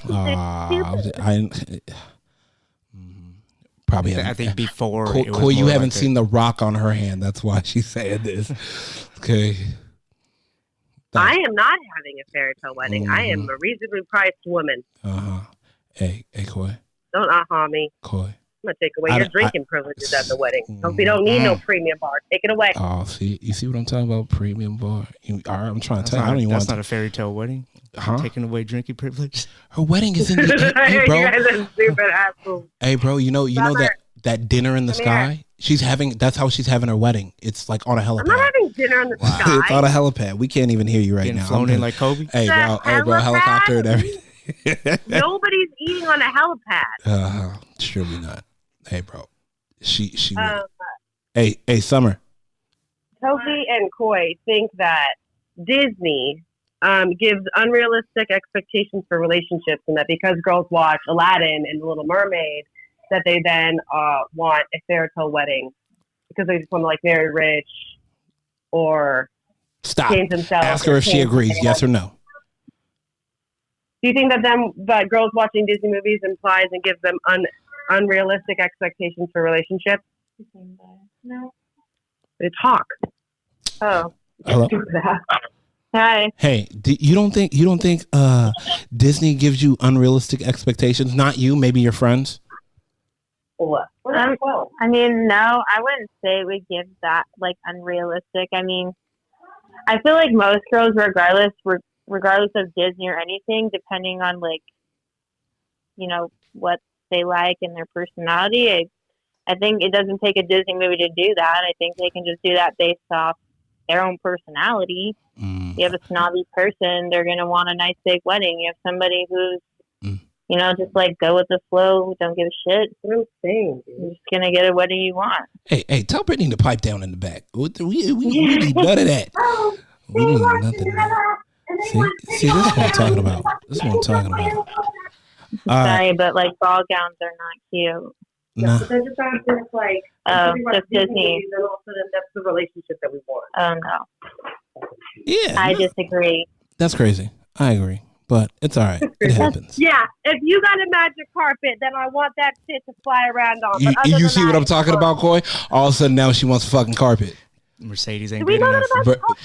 Probably. I think before. Coy, you haven't seen the rock on her hand. That's why she's saying this. Okay. I am not having a fairy tale wedding. I am a reasonably priced woman. Hey, Coy. Don't me. Coy. I'm going to take away your drinking privileges at the wedding. We don't need no premium bar. Take it away. Oh, you see what I'm talking about? Premium bar. I'm trying to tell you. I don't even want That's not a fairy tale wedding. Taking away drinking privilege. Her wedding is in the hey, bro. You guys are stupid assholes. Hey, bro, you know that dinner in the sky? That's how she's having her wedding. It's on a helipad. I'm not having dinner in the sky. It's on a helipad. We can't even hear you right now. Flown in like Kobe. Hey, bro, helicopter and everything. Nobody's eating on a helipad. Surely not. Hey, bro. She will. Hey, Summer. Toby and Coy think that Disney gives unrealistic expectations for relationships, and that because girls watch Aladdin and The Little Mermaid, that they then want a fairy tale wedding because they just want to like marry rich or Stop. change themselves. Ask her if she agrees. Yes or no. Do you think that girls watching Disney movies implies and gives them unrealistic expectations for relationships? No. They talk. Oh. Hello. Hi. Hey, you don't think Disney gives you unrealistic expectations? Not you, maybe your friends. What? I mean, no, I wouldn't say we give that like unrealistic. I mean, I feel like most girls, regardless of Disney or anything, depending on like, you know, what they like and their personality, I think it doesn't take a Disney movie to do that. I think they can just do that based off their own personality. You have a snobby person, they're going to want a nice big wedding. You have somebody who's, you know, just like go with the flow, don't give a shit. What I'm saying, you're just going to get a wedding you want. Hey, tell Brittany to pipe down in the back. We need none of that. We need nothing of that. See, this is what I'm talking about. Sorry, but like ball gowns are not cute. Nah. They're just like, just Disney. And also that's the relationship that we want. Oh no. Yeah. I disagree. That's crazy. I agree. But it's all right. It happens. Yeah. If you got a magic carpet, then I want that shit to fly around on. You see what I'm talking about, Coy? All of a sudden now she wants a fucking carpet. Mercedes ain't good enough.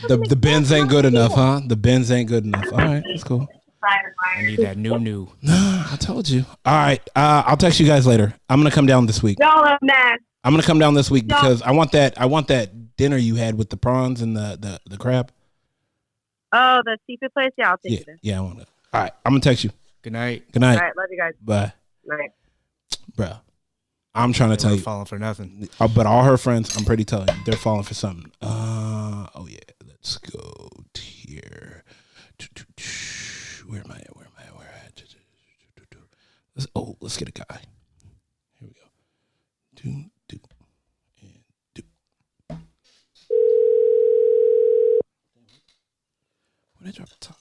The Benz ain't good enough, huh? The Benz ain't good enough. All right, that's cool. I need that new. No, I told you. All right, I'll text you guys later. I'm gonna come down this week. Y'all are mad. I'm gonna come down this week because I want that dinner you had with the prawns and the crab. Oh, the seafood place? Yeah, I'll take it. Yeah, I want it. All right, I'm gonna text you. Good night. All right, love you guys. Bye. Night. Bro, I'm trying to tell you. Falling for nothing. But all her friends, I'm pretty telling you, they're falling for something. Oh yeah, let's go here. Where am I at? Let's get a guy. Here we go. Do. Where did I drop the top?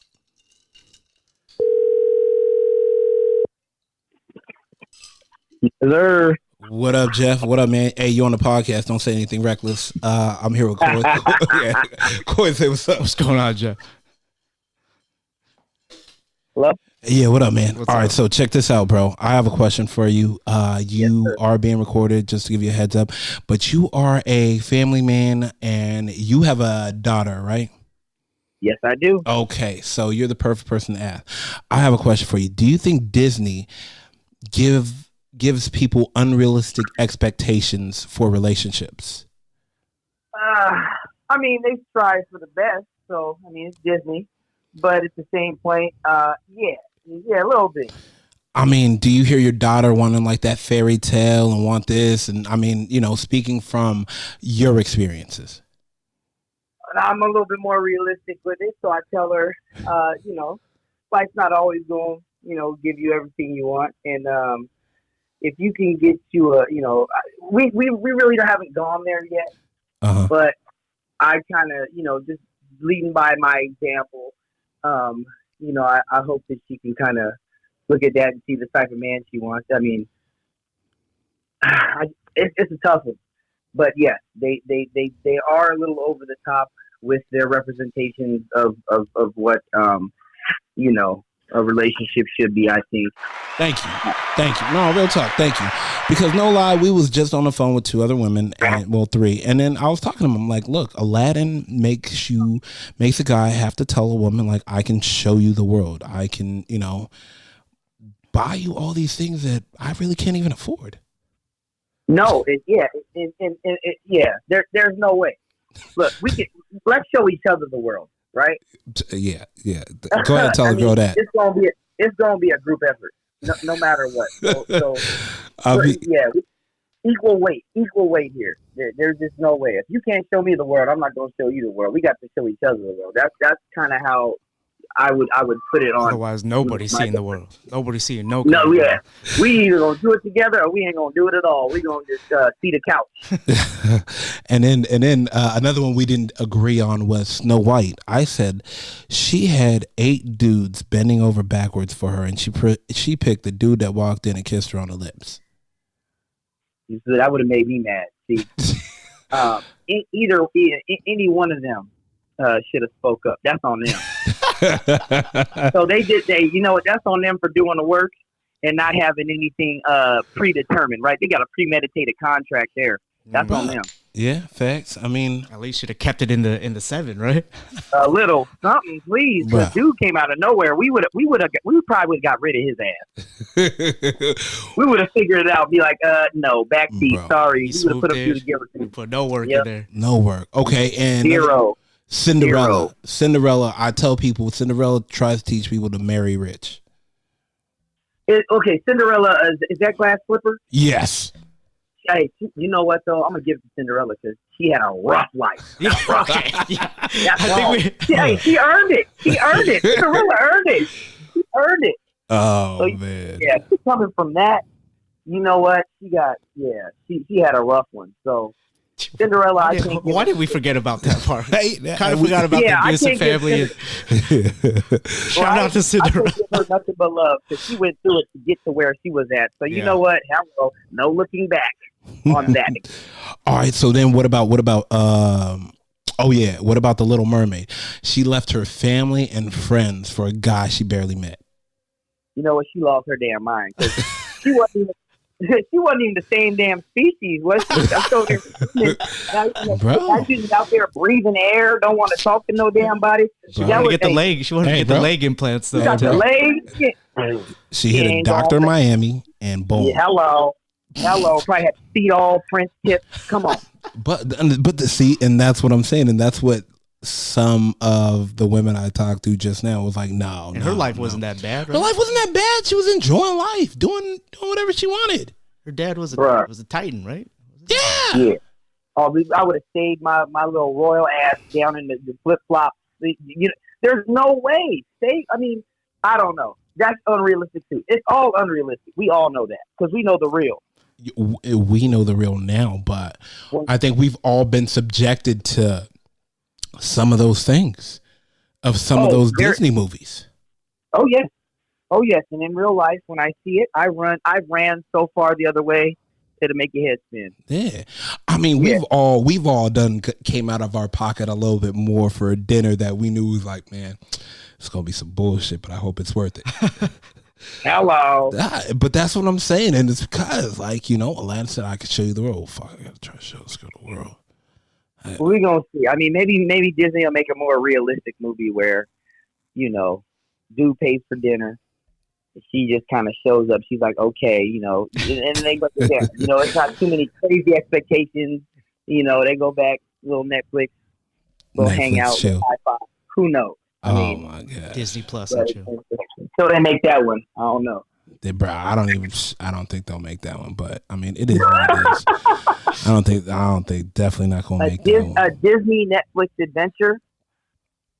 Hello. What up, Jeff? What up, man? Hey, you on the podcast? Don't say anything reckless. I'm here with Coy. Yeah. Coy, say what's up. What's going on, Jeff? Hello? Yeah, what up, man? What's All up? right, so check this out, bro. I have a question for you. You are being recorded, just to give you a heads up, but you are a family man and you have a daughter, right? Yes, I do. Okay, so you're the perfect person to ask. I have a question for you. Do you think Disney gives people unrealistic expectations for relationships? I mean, they strive for the best, so I mean, it's Disney, but at the same point, yeah, a little bit. I mean, do you hear your daughter wanting like that fairy tale and want this? And I mean, you know, speaking from your experiences. I'm a little bit more realistic with it, so I tell her, life's not always going, give you everything you want, and if you can get you we really haven't gone there yet, but I kind of, just leading by my example, I hope that she can kind of look at that and see the type of man she wants. I mean, it's a tough one, but yeah, they are a little over the top with their representations of what a relationship should be, I think. Thank you. No, real talk. Thank you. Because no lie, we was just on the phone with two other women, three. And then I was talking to them. I'm like, look, Aladdin makes a guy have to tell a woman, like, I can show you the world. I can, buy you all these things that I really can't even afford. No, there's no way. Look, let's show each other the world, right? Yeah. Go ahead and tell the girl that. It's gonna be a group effort, no matter what. Equal weight here. There's just no way. If you can't show me the world, I'm not gonna show you the world. We got to show each other the world. That's kind of how I would put it on. Otherwise, nobody's seeing the world. Nobody's seeing no. No, yeah, we either gonna do it together or we ain't gonna do it at all. We gonna just see the couch. and then another one we didn't agree on was Snow White. I said she had 8 dudes bending over backwards for her, and she picked the dude that walked in and kissed her on the lips. So that would have made me mad. See, any one of them should have spoke up. That's on them. So they you know what, that's on them for doing the work and not having anything predetermined, right? They got a premeditated contract there. That's on them. Yeah, facts. I mean, at least should have kept it in the 7, right? A little something, please. The dude came out of nowhere. We probably would have got rid of his ass. We would have figured it out. Be like, no, backseat. Sorry, we would have put a few together. Put no work in there. No work. Okay, and zero. Cinderella. I tell people Cinderella tries to teach people to marry rich. Okay, Cinderella is that glass slipper? Yes. Hey, you know what though? I'm gonna give it to Cinderella because she had a rough life. Okay. Yeah. She earned it. Cinderella earned it. She earned it. Oh so, man. Yeah, she's coming from that. You know what? She had a rough one. So Cinderella, I think. Why did we forget about that part? Kind of forgot about the abusive family. Shout out to Cinderella. I can't give her nothing but love because she went through it to get to where she was at. So you know what? Hello, no looking back on that. All right. So then, what about? What about the Little Mermaid? She left her family and friends for a guy she barely met. You know what? She lost her damn mind because she wasn't even the same damn species, was she? She was out there breathing air, don't want to talk to no damn body. She wanted to get the leg. She wanted to get the leg implants. Though. She got the leg. She hit a Dr. Miami and boom. Yeah, hello. Probably had feet all French tips. Come on. But see, and that's what I'm saying, and that's what some of the women I talked to just now was like, no. And her life wasn't that bad, right? Her life wasn't that bad. She was enjoying life, doing whatever she wanted. Her dad was a Titan, right? Yeah. Oh, I would have stayed my little royal ass down in the flip flop. There's no way. I don't know. That's unrealistic too. It's all unrealistic. We all know that because we know the real. We know the real now, but I think we've all been subjected to some of those things of some of those Disney movies. Oh yes. And in real life, when I see it, I ran so far the other way to make your head spin. Yeah, I mean, we've all came out of our pocket a little bit more for a dinner that we knew was like, man, it's gonna be some bullshit, but I hope it's worth it. Hello. But that's what I'm saying, and it's because, like, Aladdin said, I could show you the world. Fuck, I gotta try to show us the world. We're gonna see. I mean, maybe Disney will make a more realistic movie where, dude pays for dinner. She just kind of shows up. She's like, okay, and they go there. It's not too many crazy expectations. They go back, little Netflix, hang out, high-five. Who knows? My God. Disney Plus. So they make that one. I don't know. I don't think they'll make that one, but I mean, it is what it is. I don't think definitely not gonna make that one. A Disney Netflix adventure.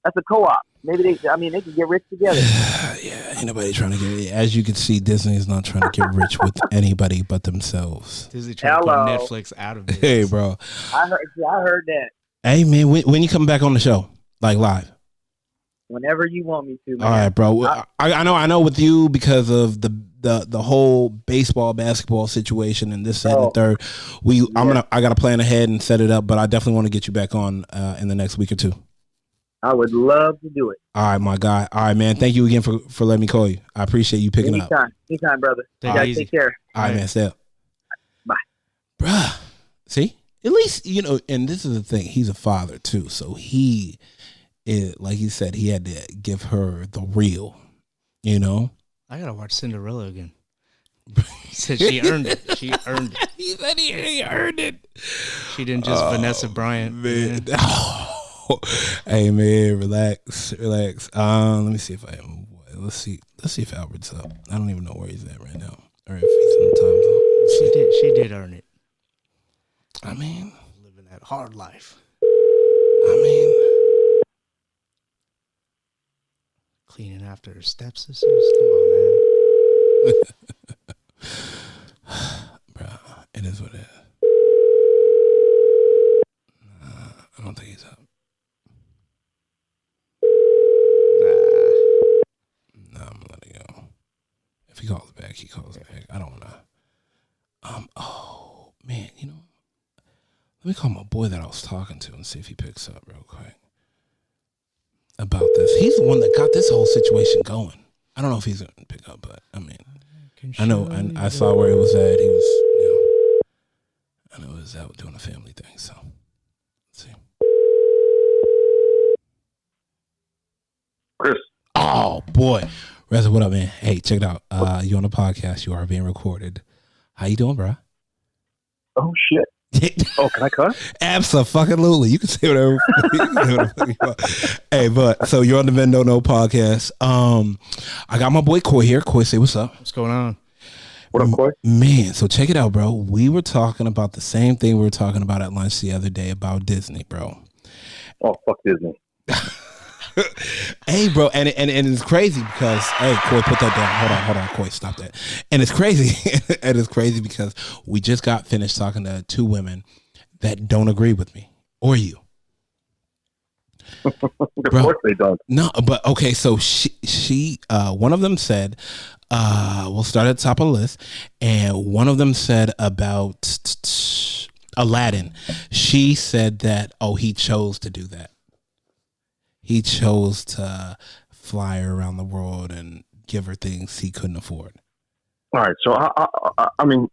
That's a co-op. Maybe they can get rich together. Yeah, ain't nobody trying to get. As you can see, Disney is not trying to get rich with anybody but themselves. Disney trying to put Netflix out of business. Hey, bro. I heard that. Hey, man, when you come back on the show, like live? Whenever you want me to, man. All right, bro. I know with you because of the whole baseball, basketball situation and this, and the third. I got to plan ahead and set it up, but I definitely want to get you back on in the next week or two. I would love to do it. All right, my guy. All right, man. Thank you again for letting me call you. I appreciate you picking up. Anytime, brother. Take care. All right, man. Stay up. Bye. Bruh. See? At least, and this is the thing. He's a father, too. So he, like he said, he had to give her the real, I got to watch Cinderella again. He said she earned it. She earned it. He said he earned it. She didn't just Vanessa Bryant. Man. Hey, man, relax. Let me see if let's see if Albert's up. I don't even know where he's at right now. Or if he's in the time zone. She did earn it. I mean, living that hard life. after her stepsisters. Come on, man. Bro, it is what it is. I don't think he's up. Nah, I'm gonna let it go. If he calls back, he calls back. I don't wanna. Oh man, you know, let me call my boy that I was talking to and see if he picks up real quick about this. He's the one that got this whole situation going. I don't know if he's gonna pick up, but I mean, I know, and I saw where he was at. He was, you know, I know he was out doing a family thing. So let's see. Chris. Oh boy, Reza, what up, man? Hey, check it out. You on the podcast? You are being recorded. How you doing, bro? Oh shit. Oh, can I cuss? Absolutely. You can say whatever. You can want. Hey, but so you're on the Vendo No podcast. I got my boy Coy here. Coy, say what's up. What's going on? What up, Coy? Man, so check it out, bro. We were talking about the same thing we were talking about at lunch the other day about Disney, bro. Oh, fuck Disney. Hey, bro, and it's crazy because, hey, Coy, put that down. Hold on, Coy, stop that. And it's crazy. And it's crazy because we just got finished talking to two women that don't agree with me or you. Of course they don't. No, but okay, so she one of them said, we'll start at the top of the list, and one of them said about Aladdin. She said that, he chose to do that. He chose to fly her around the world and give her things he couldn't afford. All right, so I mean,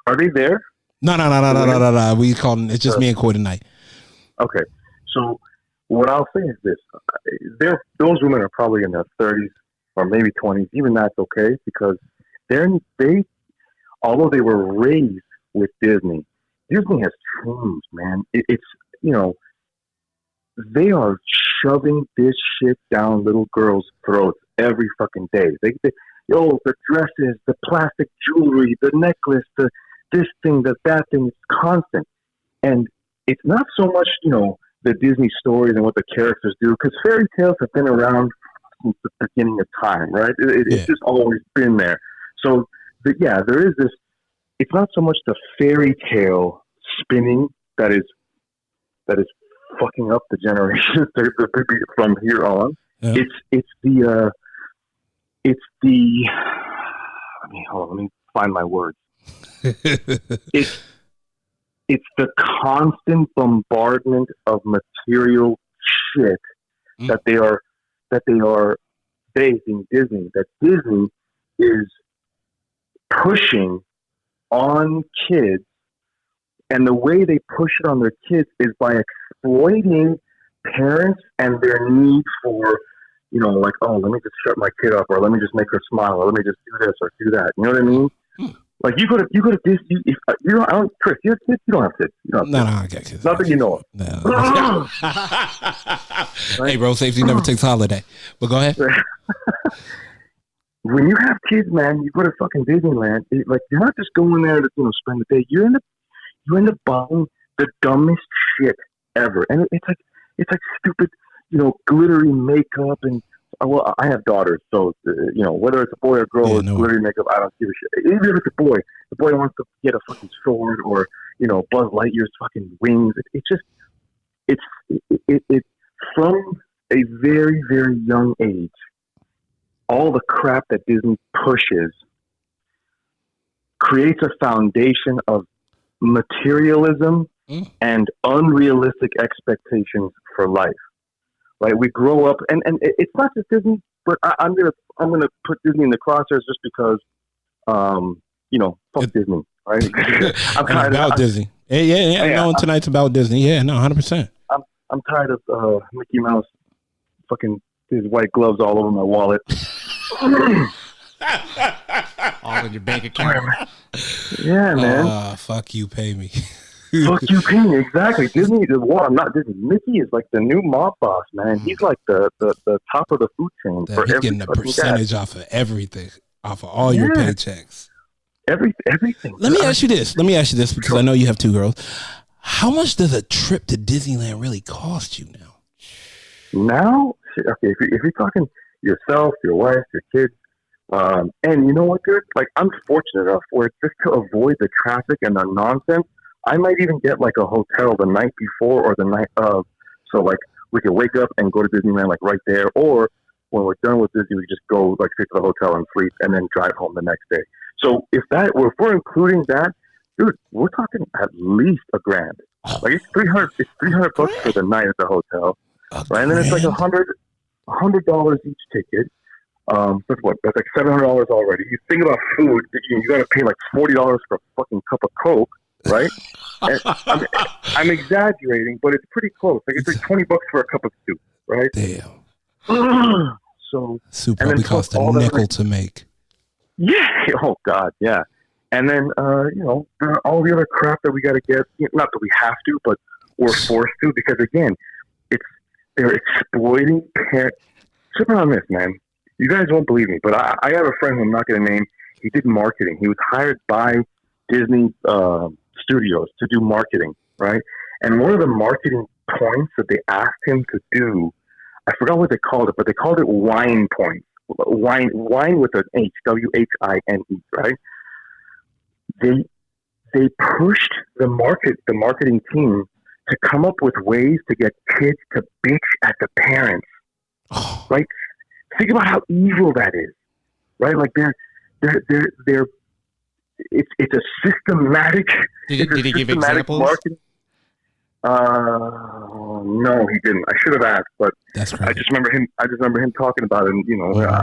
are they there? No. We called it's just me and Coy tonight. Okay, so what I'll say is this: those women are probably in their 30s or maybe 20s. Even that's okay because they, although they were raised with Disney has changed, man. It's you know. They are shoving this shit down little girls' throats every fucking day. The dresses, the plastic jewelry, the necklace, the this thing, that thing. It's constant, and it's not so much the Disney stories and what the characters do, because fairy tales have been around since the beginning of time, right? It's just always been there. So there is this. It's not so much the fairy tale spinning that is fucking up the generations from here on. Yeah. It's the I mean, hold on, let me find my words. It's the constant bombardment of material shit that they are basing Disney. That Disney is pushing on kids. And the way they push it on their kids is by exploiting parents and their need for, like, let me just shut my kid up, or let me just make her smile, or let me just do this or do that. You know what I mean? Like you go to Disney. If you don't, Chris, you have kids? You don't have kids. No, I got kids. Nothing you know of. No. Hey, bro, safety never takes holiday. But go ahead. When you have kids, man, you go to fucking Disneyland. You're not just going there to spend the day. You end up buying the dumbest shit ever, and it's like stupid, glittery makeup. And I have daughters, so whether it's a boy or girl with glittery makeup, I don't give a shit. Even if it's a boy, the boy wants to get a fucking sword or Buzz Lightyear's fucking wings. It's from a very, very young age. All the crap that Disney pushes creates a foundation of materialism and unrealistic expectations for life. Right? We grow up, and it's not just Disney, but I'm gonna put Disney in the crosshairs just because, fuck Disney, right? I'm tired about Disney. Yeah. No, tonight's about Disney. Yeah, no, 100%. I'm tired of Mickey Mouse, fucking his white gloves all over my wallet. All in your bank account. Yeah, man. Fuck you, pay me. Fuck you, pay me. Exactly. Disney, not Disney. Mickey is like the new mob boss, man. He's like the top of the food chain. He's getting a percentage off of everything, off of all your paychecks. Everything. Let me ask you this because I know you have two girls. How much does a trip to Disneyland really cost you now? Now, okay, if you're talking, yourself, your wife, your kids. And you know what, dude? Like, I'm fortunate enough where just to avoid the traffic and the nonsense, I might even get like a hotel the night before or the night of. So like we could wake up and go to Disneyland like right there, or when we're done with Disney, we just go like straight to the hotel and sleep, and then drive home the next day. So if we're including that, dude, we're talking at least $1,000. Like it's $300 for the night at the hotel, right? And then it's like $100 each ticket. That's what? That's like $700 already. You think about food, you got to pay like $40 for a fucking cup of Coke, right? And I'm exaggerating, but it's pretty close. Like it's like $20 for a cup of soup, right? Damn. So soup probably cost a nickel to make. Yeah. Oh God. Yeah. And then all the other crap that we got to get. Not that we have to, but we're forced to, because again, they're exploiting parents. Trip on this, man. You guys won't believe me, but I have a friend who I'm not going to name. He did marketing. He was hired by Disney Studios to do marketing, right? And one of the marketing points that they asked him to do, I forgot what they called it, but they called it wine points. Wine with an H, WHINE, right? They pushed the marketing team to come up with ways to get kids to bitch at the parents, right? Think about how evil that is, right? Like they're it's a systematic. Did he give examples? Marketing. No, he didn't. I should have asked, but that's crazy. I just remember him talking about it. And,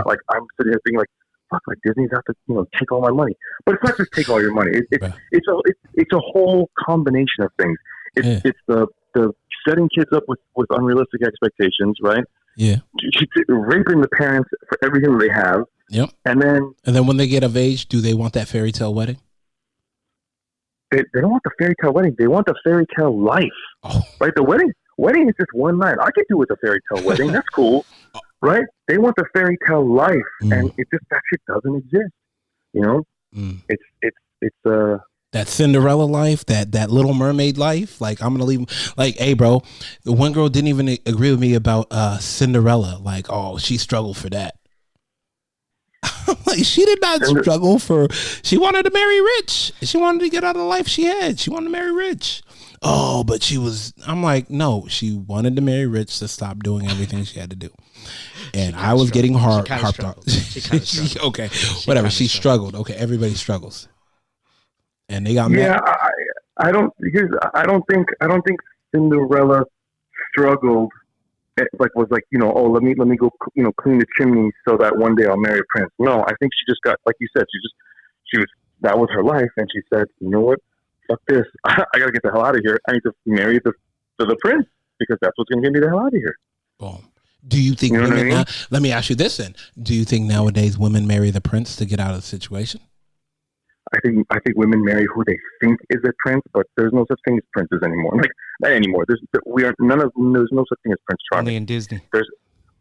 like I'm sitting here thinking like, fuck, like Disney's have to take all my money. But it's not just take all your money. It's a whole combination of things. It's the setting kids up with unrealistic expectations, right? Yeah. Raping the parents for everything they have. Yep. And then when they get of age, do they want that fairy tale wedding? They don't want the fairy tale wedding. They want the fairy tale life. Oh. Right? The wedding is just one night. I could do with a fairy tale wedding. That's cool. Right? They want the fairy tale life, and that shit doesn't exist. It's that Cinderella life, that Little Mermaid life. Like, I'm gonna leave. Like, hey, bro, the one girl didn't even agree with me about Cinderella. Like, oh, she struggled for that. Like, she did not struggle for. She wanted to marry rich. She wanted to get out of the life she had. She wanted to marry rich. Oh, but she was. I'm like, no, she wanted to marry rich to stop doing everything she had to do. And I was getting harped on. Okay, whatever. She struggled. Okay, everybody struggles. And they got mad. I don't think Cinderella struggled. Like was like, let me go clean the chimney so that one day I'll marry a prince. No, I think she just got, like you said, that was her life, and she said, you know what, fuck this, I gotta get the hell out of here. I need to marry the prince because that's what's gonna get me the hell out of here. Boom. Do you think women now? Let me ask you this then: do you think nowadays women marry the prince to get out of the situation? I think women marry who they think is a prince, but there's no such thing as princes anymore. Like, not anymore. There's no such thing as Prince Charming. Only in Disney.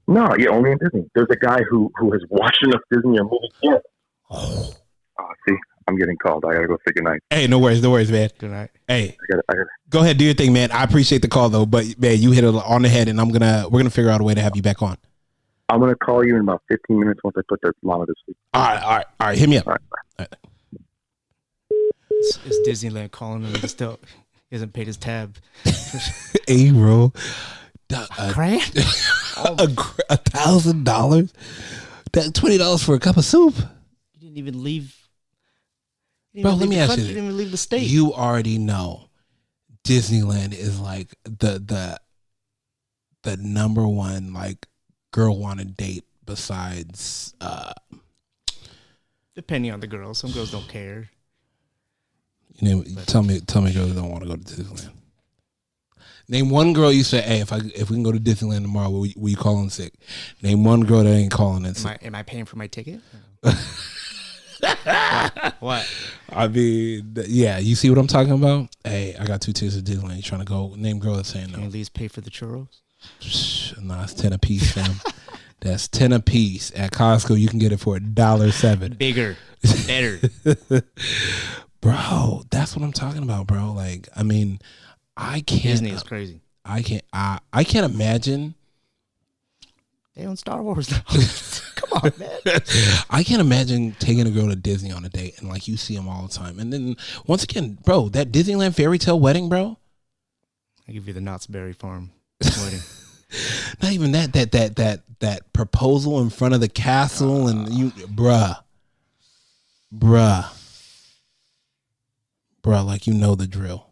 Only in Disney. There's a guy who has watched enough Disney or movies. Yeah. Oh, see, I'm getting called. I gotta go say goodnight. Hey, no worries, man. Good night. Hey, I gotta go ahead, do your thing, man. I appreciate the call though, but man, you hit it on the head, and we're gonna figure out a way to have you back on. I'm gonna call you in about 15 minutes once I put the llama to sleep. All right. Hit me up. All right. It's Disneyland calling him and still he hasn't paid his tab. Hey, bro. $1,000? $1,000? That $20 for a cup of soup? You didn't even leave. Bro, let me ask you. You didn't even leave the state. You already know Disneyland is like the number one like girl want to date besides depending on the girl. Some girls don't care. Tell me girls don't want to go to Disneyland. Name one girl you say, hey, if we can go to Disneyland tomorrow, will you call in sick? Name one girl that ain't calling in sick. Am I paying for my ticket? What? I mean, yeah, you see what I'm talking about? Hey, I got 2 tickets to Disneyland. You trying to go? Name girl that's saying no. Can you at least pay for the churros? Nah, it's 10 a piece, fam. That's 10 a piece. At Costco, you can get it for $1.07. Bigger, better. Bro, that's what I'm talking about, bro. Like, I mean, I can't. Disney is crazy. I can't imagine They own Star Wars now. Come on, man. I can't imagine taking a girl to Disney on a date and like you see them all the time. And then once again, bro, that Disneyland fairy tale wedding, bro. I give you the Knott's Berry Farm wedding. Not even that proposal in front of the castle and you, bruh, like you know the drill.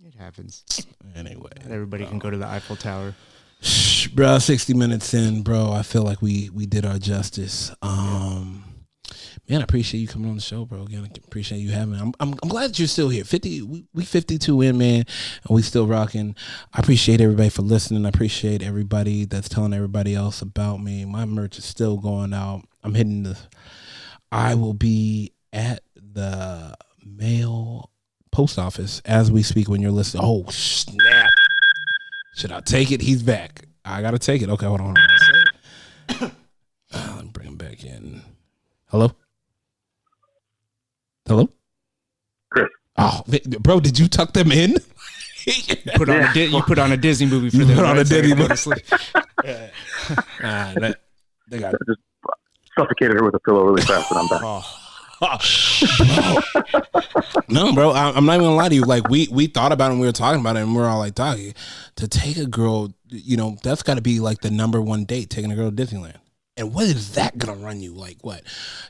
It happens. Anyway, Not everybody can go to the Eiffel Tower. Bro, 60 minutes in, bro. I feel like we did our justice. Man, I appreciate you coming on the show, bro. Again, I appreciate you having me. I'm glad that you're still here. We 52 in, man, and we still rocking. I appreciate everybody for listening. I appreciate everybody that's telling everybody else about me. My merch is still going out. I will be at the mail post office as we speak when you're listening. Oh, snap. Should I take it? He's back. I got to take it. Okay, hold on. Let me bring him back in. Hello? Chris. Oh, bro, did you tuck them in? You put on a Disney movie for them. Put on a Disney movie. They got just suffocated her with a pillow really fast, and I'm back. No, bro, I'm not even gonna lie to you. Like we thought about it and we were talking about it and we're all like, dog, to take a girl, that's got to be like the number one date, taking a girl to Disneyland. And what is that gonna run you? Like what,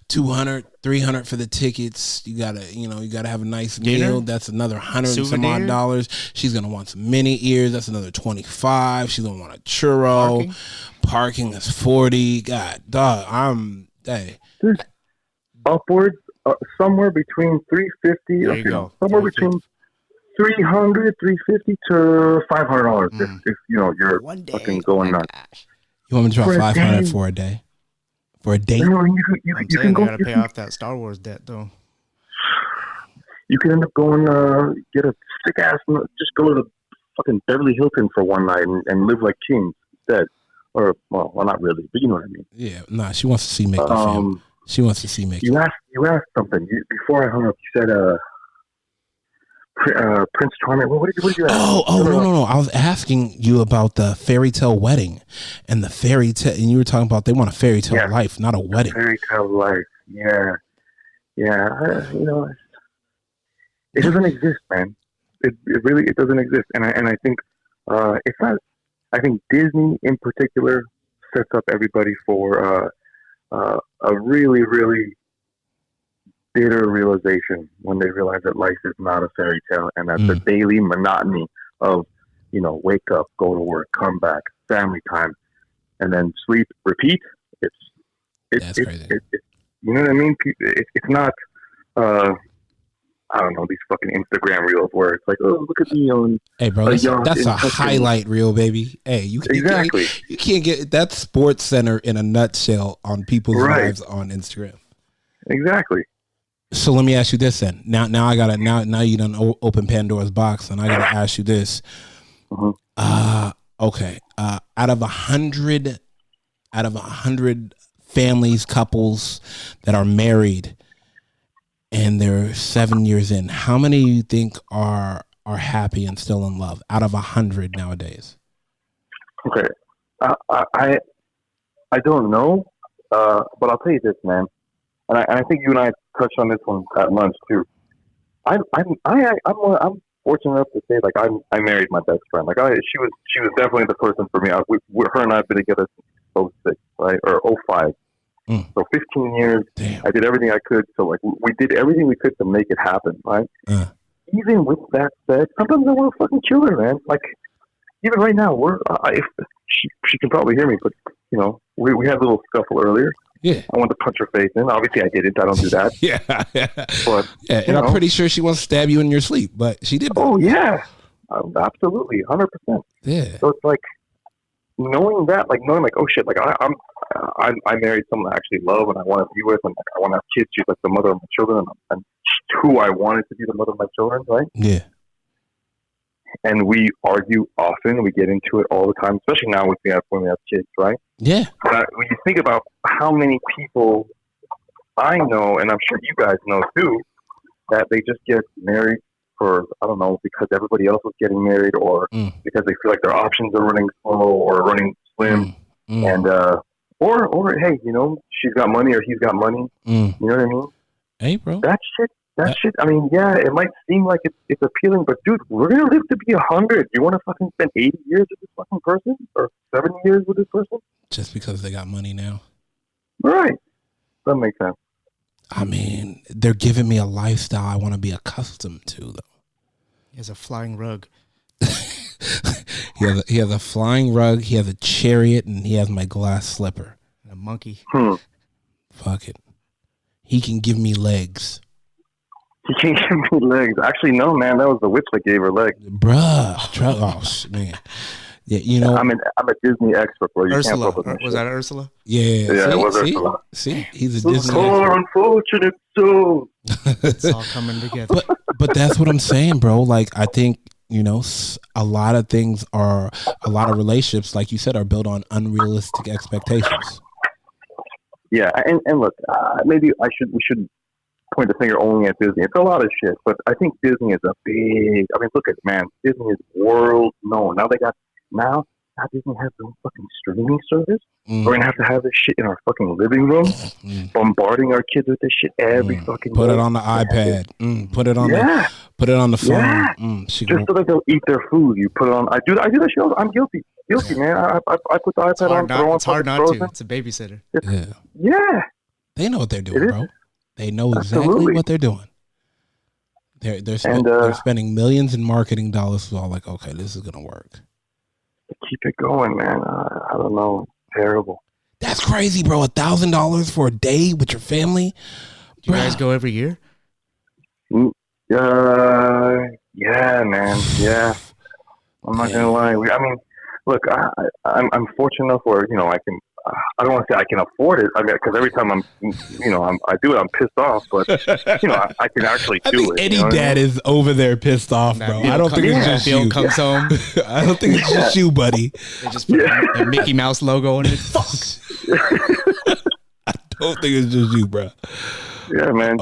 $200, $300 for the tickets? You gotta have a nice meal. That's another $100 and some odd dollars. She's gonna want some mini ears. That's another $25. She's gonna want a churro. Parking is $40. God, dog, Upwards, somewhere between $350. There you go. Somewhere between $300, $350 to $500. If you're fucking going nuts. You want me to drop $500 for a day? For a date? You I'm can saying go. they gotta pay off that Star Wars debt though. You can end up going get a sick ass. Just go to the fucking Beverly Hilton for one night and live like kings instead. Or well, not really, but you know what I mean. Yeah, nah. She wants to see Mickey. Fam. She wants to see Mickey. You asked something before I hung up. You said Prince Charming. What did you ask? No. I was asking you about the fairy tale wedding and the fairy tale, and you were talking about they want a fairy tale life, not a wedding. Fairy tale life, yeah. It doesn't exist, man. It really doesn't exist, and I think it's not. I think Disney in particular sets up everybody for a really, really bitter realization when they realize that life is not a fairy tale and that the daily monotony of, wake up, go to work, come back, family time, and then sleep, repeat. It's crazy. You know what I mean? It's not, I don't know, these fucking Instagram reels where it's like, oh, look at me on. Hey, bro, that's a highlight reel, baby. Hey, you can't get that Sports Center in a nutshell on people's lives on Instagram. Exactly. So let me ask you this then. Now you done open Pandora's box, and I gotta ask you this. Okay. Out of 100 families, couples that are married, and they're 7 years in, how many you think are happy and still in love? Out of 100 nowadays. Okay. I don't know, but I'll tell you this, man. And I think you and I touched on this one at lunch too. I'm fortunate enough to say, like, I married my best friend. Like, she was definitely the person for me. Her and I have been together since 06, right, or 05. So 15 years. Damn. I did everything I could. So like, we did everything we could to make it happen, right? Even with that said, sometimes I want to fucking kill her, man. Like, even right now, if she can probably hear me, but we had a little scuffle earlier. Yeah. I wanted to punch her face in. Obviously, I didn't. I don't do that. Yeah. But, and I'm pretty sure she wants to stab you in your sleep, but she did. Oh, yeah. Absolutely. 100%. Yeah. So it's like, knowing, oh, shit, like, I married someone I actually love and I want to be with, and like, I want to have kids. She's like the mother of my children, and who I wanted to be the mother of my children, right? Yeah. And we argue often. We get into it all the time, especially now when we have kids, right? Yeah. But when you think about how many people I know, and I'm sure you guys know too, that they just get married for, I don't know, because everybody else was getting married, or because they feel like their options are running slow or running slim. And or hey, you know, she's got money or he's got money. You know what I mean? Hey, bro. That shit. I mean, yeah, it might seem like it's appealing, but dude, we're gonna live to be 100. You want to fucking spend 80 years with this fucking person or 70 years with this person? Just because they got money now. Right. That makes sense. I mean, they're giving me a lifestyle I want to be accustomed to, though. He has a flying rug. He has a flying rug. He has a chariot, and he has my glass slipper. And a monkey. Fuck it. He can give me legs. He can't give me legs. Actually, no, man. That was the witch that gave her legs. Bruh. Man. Yeah, you know. I'm a Disney expert, bro. You Ursula. Can't fuck with Was that Ursula? Yeah, it was Ursula. See, he's a Disney expert. Unfortunate soul. It's all coming together. But that's what I'm saying, bro. Like, I think, you know, a lot of relationships, like you said, are built on unrealistic expectations. Yeah, and look, maybe we shouldn't point the finger only at Disney. It's a lot of shit, but I think Disney is a big. I mean, look at man, Disney is world known. Now Disney has their own fucking streaming service. We're gonna have to have this shit in our fucking living room, bombarding our kids with this shit every fucking Put day. it on the iPad. Put it on the phone. Yeah. Just so that they'll eat their food. You put it on. I do that shit. I'm guilty, man. I put the iPad on. It's hard not to. It's a babysitter. Yeah. They know what they're doing, bro. They know exactly what they're doing. They're spending millions in marketing dollars. So all like, okay, this is gonna work. Keep it going, man. I don't know. Terrible. That's crazy, bro. $1,000 for a day with your family. Do you guys go every year? Yeah, man. Yeah. I'm not gonna lie. I mean, look, I'm fortunate enough where, you know, I can. I don't want to say I can afford it. I mean, because every time I do it, I'm pissed off. But you know, I can actually do it. Any dad is over there pissed off, bro. I don't think it's just you. Comes home. I don't think it's just you, buddy. They just put a Mickey Mouse logo on it. Fuck. I don't think it's just you, bro. Yeah, man.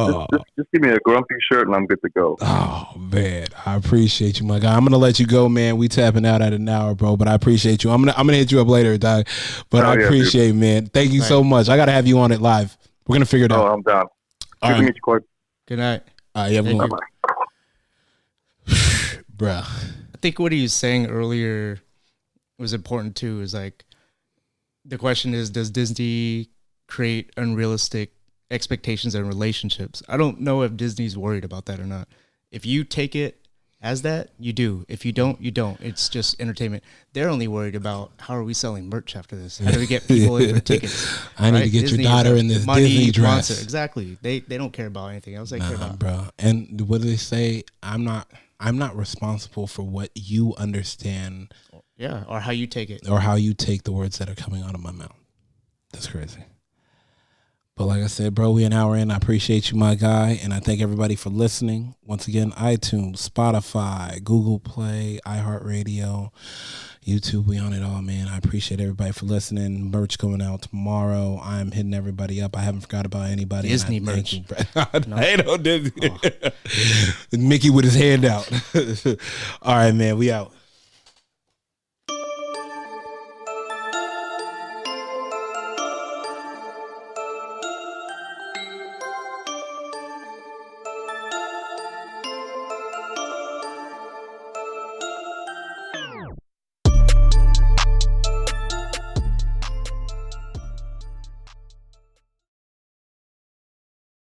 Just give me a grumpy shirt and I'm good to go. Oh, man. I appreciate you, my guy. I'm going to let you go, man. We tapping out at an hour, bro, but I appreciate you. I'm gonna hit you up later, dog. But I appreciate it, man. Thank you so much. I got to have you on it live. We're going to figure it out. Oh, I'm down. All Good to meet you, Cord. Good night. All right, yeah, bye-bye. Bruh. I think what he was saying earlier was important, too, is like, the question is, does Disney create unrealistic expectations and relationships? I don't know if Disney's worried about that or not. If you take it as that, you do. If you don't, you don't. It's just entertainment. They're only worried about how are we selling merch after this? How do we get people in for tickets? I need to get Disney your daughter in this Disney dress. Monster. Exactly. They don't care about anything else. They care about, bro. And what do they say? I'm not responsible for what you understand. Yeah, or how you take it. Or how you take the words that are coming out of my mouth. That's crazy. But like I said, bro, we an hour in. I appreciate you, my guy. And I thank everybody for listening. Once again, iTunes, Spotify, Google Play, iHeartRadio, YouTube. We on it all, man. I appreciate everybody for listening. Merch going out tomorrow. I'm hitting everybody up. I haven't forgot about anybody. Disney merch. I know Disney. Mickey with his hand out. All right, man. We out.